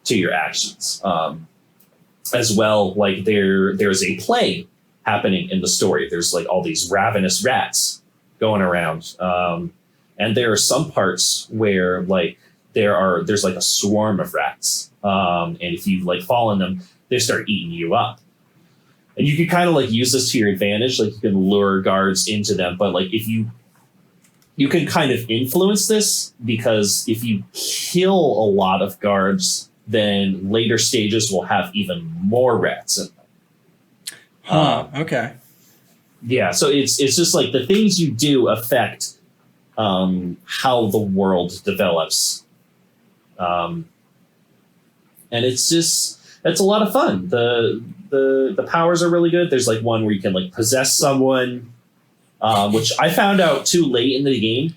Speaker 2: your actions. As well, like there's a play happening in the story. There's like all these ravenous rats going around, and there are some parts where like there's like a swarm of rats, and if you like fall in them, they start eating you up. And you can kind of like use this to your advantage. Like you can lure guards into them, but like if you can kind of influence this, because if you kill a lot of guards, then later stages will have even more rats in them.
Speaker 1: Okay.
Speaker 2: Yeah. So it's just like the things you do affect how the world develops. And it's a lot of fun. The powers are really good. There's like one where you can like possess someone, which I found out too late in the game.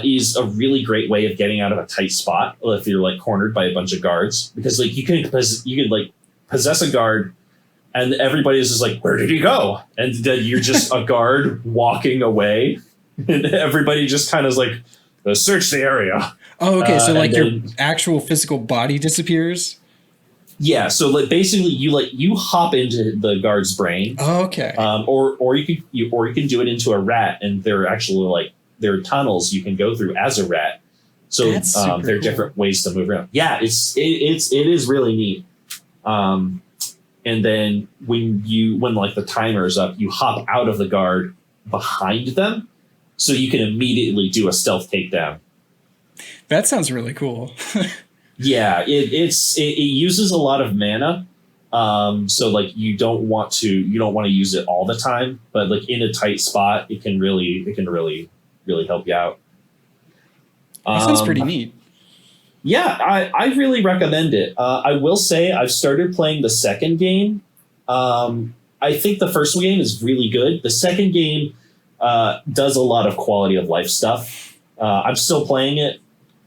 Speaker 2: is a really great way of getting out of a tight spot if you're like cornered by a bunch of guards, because like you could like possess a guard and everybody's just like, where did he go? And then you're just a guard walking away, and everybody just kind of is like, search the area.
Speaker 1: Oh, okay. So like your actual physical body disappears.
Speaker 2: Yeah. So like basically you hop into the guard's brain.
Speaker 1: Oh, okay.
Speaker 2: Or you can do it into a rat, and there are actually like there are tunnels you can go through as a rat. So there are
Speaker 1: cool.
Speaker 2: different ways to move around. Yeah, it is really neat. And then when like the timer is up, you hop out of the guard behind them, so you can immediately do a stealth takedown.
Speaker 1: That sounds really cool.
Speaker 2: Yeah, it uses a lot of mana. So like you don't want to use it all the time, but like in a tight spot, it can really help you out.
Speaker 1: That sounds pretty neat.
Speaker 2: Yeah, I really recommend it. I will say I've started playing the second game. I think the first game is really good. The second game does a lot of quality of life stuff. I'm still playing it,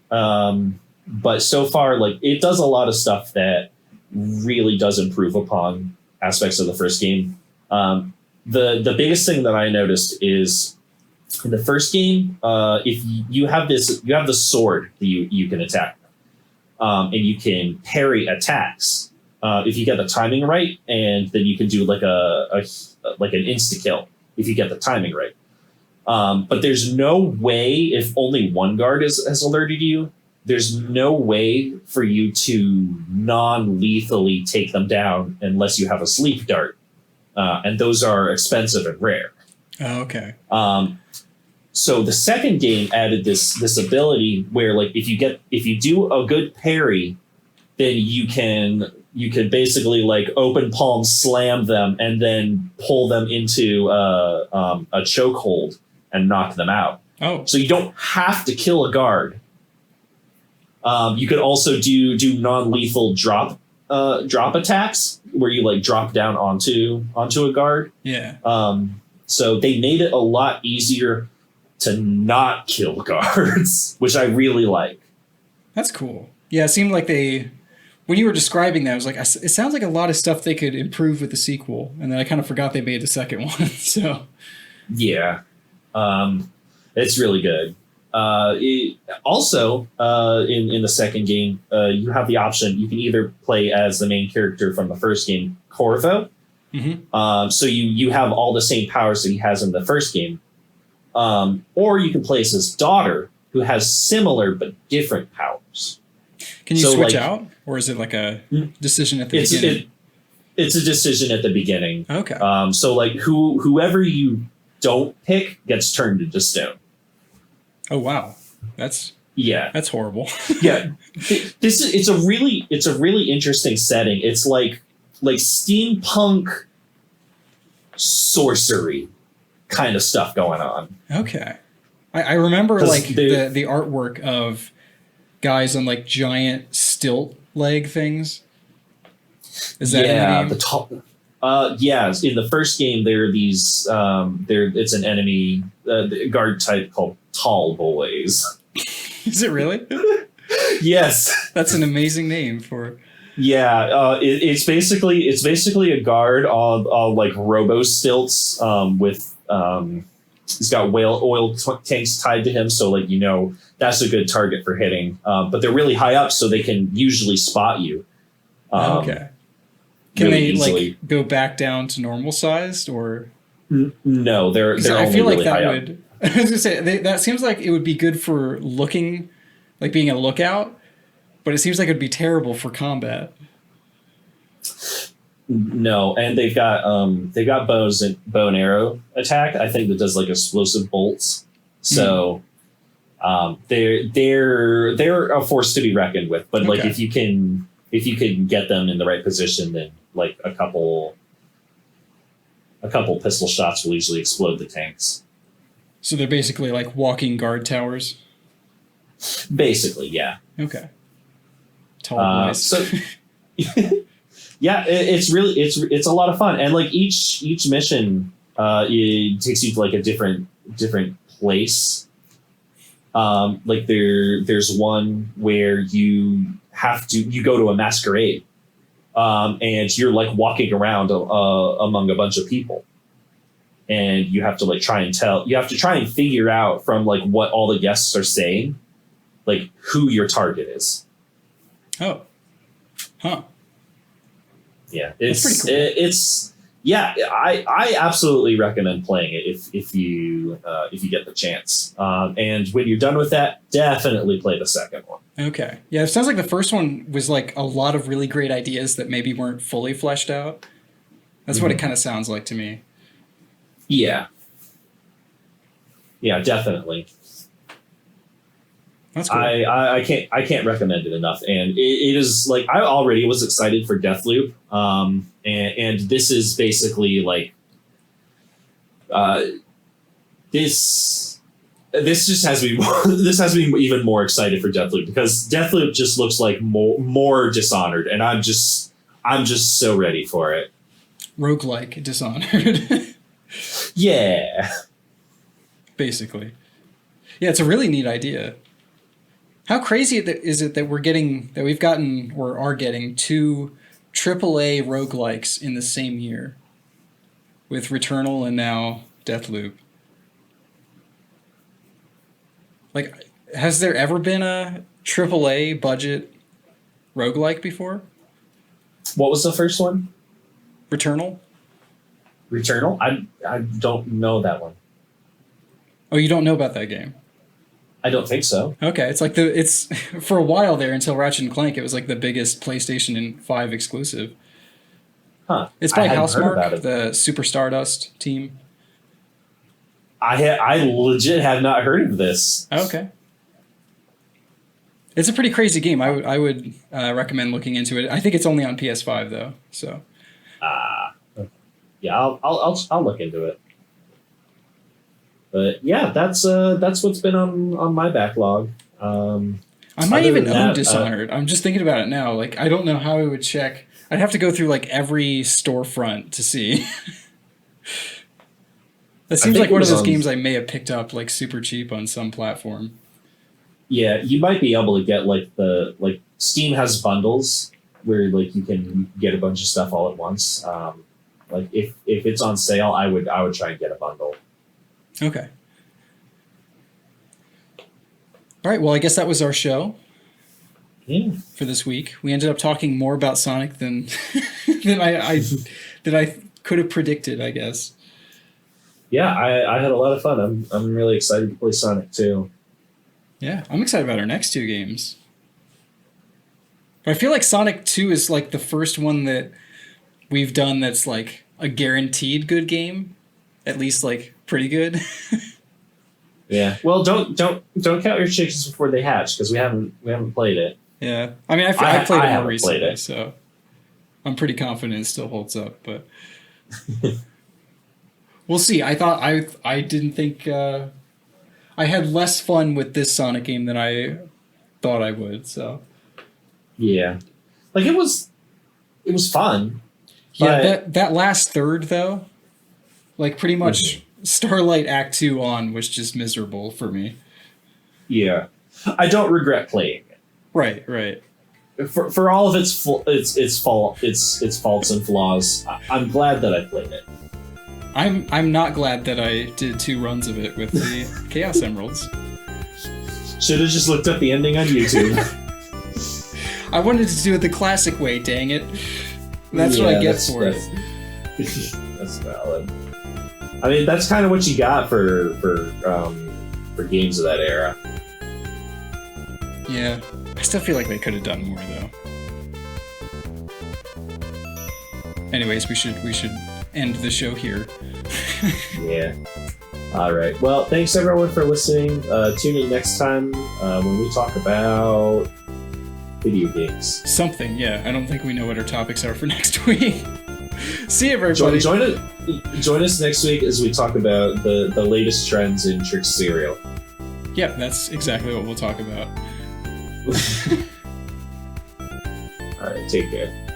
Speaker 2: but so far, like it does a lot of stuff that really does improve upon aspects of the first game. The biggest thing that I noticed is in the first game, if you have the sword that you can attack, and you can parry attacks if you get the timing right, and then you can do like an insta kill if you get the timing right. But there's no way, if only one guard has alerted you, there's no way for you to non-lethally take them down unless you have a sleep dart, and those are expensive and rare.
Speaker 1: Oh, okay.
Speaker 2: So the second game added this ability where like if you do a good parry, then you can basically like open palm slam them and then pull them into a chokehold and knock them out.
Speaker 1: Oh,
Speaker 2: so you don't have to kill a guard. You could also do non-lethal drop attacks where you like drop down onto a guard.
Speaker 1: Yeah.
Speaker 2: So they made it a lot easier to not kill guards, which I really like.
Speaker 1: That's cool. Yeah, it seemed like when you were describing that, I was like, it sounds like a lot of stuff they could improve with the sequel, and then I kind of forgot they made the second one. So
Speaker 2: yeah, it's really good. Also, in the second game, you have the option. You can either play as the main character from the first game, Corvo. Mm-hmm. So you have all the same powers that he has in the first game. Or you can play as his daughter, who has similar but different powers.
Speaker 1: Can you switch out, or is it like a decision at the beginning?
Speaker 2: It's a decision at the beginning.
Speaker 1: Okay.
Speaker 2: So like whoever you don't pick gets turned into stone.
Speaker 1: Oh wow, that's horrible.
Speaker 2: Yeah, it's a really interesting setting. It's like steampunk sorcery kind of stuff going on.
Speaker 1: Okay. I remember like the artwork of guys on like giant stilt leg things. Is that in the game?
Speaker 2: The top. Yeah, in the first game there are these it's an enemy guard type called Tall Boys.
Speaker 1: Is it really?
Speaker 2: Yes.
Speaker 1: That's an amazing name for.
Speaker 2: Yeah, it's basically a guard on like robo stilts with he's got oil tanks tied to him, so like that's a good target for hitting. But they're really high up, so they can usually spot you.
Speaker 1: Okay. Can
Speaker 2: really
Speaker 1: they
Speaker 2: easily.
Speaker 1: Like go back down to normal sized or?
Speaker 2: No, they're only
Speaker 1: I feel like
Speaker 2: really
Speaker 1: that
Speaker 2: high
Speaker 1: would. I was gonna say that seems like it would be good for looking, like being a lookout, but it seems like it would be terrible for combat.
Speaker 2: No, and they've got bow and arrow attack. I think that does like explosive bolts. So they're a force to be reckoned with. But like if you can get them in the right position, then like a couple pistol shots will usually explode the tanks.
Speaker 1: So they're basically like walking guard towers.
Speaker 2: Basically, yeah.
Speaker 1: Okay. Tall boys.
Speaker 2: So yeah, it's a lot of fun, and like each mission it takes you to like a different place. Like there's one where you go to a masquerade, and you're like walking around among a bunch of people, and you have to like try and figure out from like what all the guests are saying, like who your target is.
Speaker 1: Oh, huh.
Speaker 2: Yeah,
Speaker 1: That's pretty cool.
Speaker 2: I absolutely recommend playing it if you get the chance. And when you're done with that, definitely play the second one.
Speaker 1: Okay. Yeah, it sounds like the first one was like a lot of really great ideas that maybe weren't fully fleshed out. That's what it kind of sounds like to me.
Speaker 2: Yeah. Yeah, definitely.
Speaker 1: That's cool.
Speaker 2: I can't recommend it enough, and it is like I already was excited for Deathloop, and this is basically like this just has me this has me even more excited for Deathloop, because Deathloop just looks like more Dishonored, and I'm just so ready for it.
Speaker 1: Roguelike Dishonored.
Speaker 2: Yeah.
Speaker 1: Basically. Yeah, it's a really neat idea. How crazy is it that we've gotten or are getting 2 AAA roguelikes in the same year, with Returnal and now Deathloop? Like, has there ever been a AAA budget roguelike before?
Speaker 2: What was the first one?
Speaker 1: Returnal?
Speaker 2: Returnal? I don't know that one.
Speaker 1: Oh, you don't know about that game?
Speaker 2: I don't think so.
Speaker 1: Okay, it's for a while there until Ratchet and Clank, it was like the biggest PlayStation 5 exclusive.
Speaker 2: Huh.
Speaker 1: It's by Housemarque, the Super Stardust team.
Speaker 2: I legit have not heard of this.
Speaker 1: Okay. It's a pretty crazy game. I would recommend looking into it. I think it's only on PS5 though. So.
Speaker 2: Yeah, I'll look into it. But yeah, that's what's been on my backlog.
Speaker 1: I might even own Dishonored. I'm just thinking about it now. Like, I don't know how I would check. I'd have to go through like every storefront to see. That seems like one of those games I may have picked up like super cheap on some platform. Yeah,
Speaker 2: you might be able to get like Steam has bundles where like you can get a bunch of stuff all at once. Like if it's on sale, I would try and get a bundle.
Speaker 1: Okay. All right. Well, I guess that was our show for this week. We ended up talking more about Sonic than I could have predicted, I guess.
Speaker 2: Yeah, I had a lot of fun. I'm really excited to play Sonic too.
Speaker 1: Yeah, I'm excited about our next 2 games. But I feel like Sonic 2 is like the first one that we've done that's like a guaranteed good game, at least like pretty good.
Speaker 2: Yeah. Well, don't count your chickens before they hatch, because we haven't played it.
Speaker 1: Yeah. I mean, I played it more recently, so I'm pretty confident it still holds up. But we'll see. I thought I didn't think I had less fun with this Sonic game than I thought I would. So
Speaker 2: yeah, like it was fun.
Speaker 1: Yeah, that last third though, like pretty much Starlight Act 2 on was just miserable for me.
Speaker 2: Yeah, I don't regret playing it.
Speaker 1: Right.
Speaker 2: For all of its faults and flaws, I'm glad that I played it.
Speaker 1: I'm not glad that I did 2 runs of it with the Chaos Emeralds.
Speaker 2: Should have just looked up the ending on YouTube.
Speaker 1: I wanted to do it the classic way, dang it. That's what I get for it.
Speaker 2: That's valid. I mean, that's kind of what you got for games of that era.
Speaker 1: Yeah, I still feel like they could have done more though. Anyways, we should end the show here.
Speaker 2: Yeah. All right. Well, thanks everyone for listening. Tune in next time when we talk about video games.
Speaker 1: Something, yeah. I don't think we know what our topics are for next week. See you, everybody.
Speaker 2: Join us next week as we talk about the latest trends in Trick cereal.
Speaker 1: Yep, that's exactly what we'll talk about.
Speaker 2: All right, take care.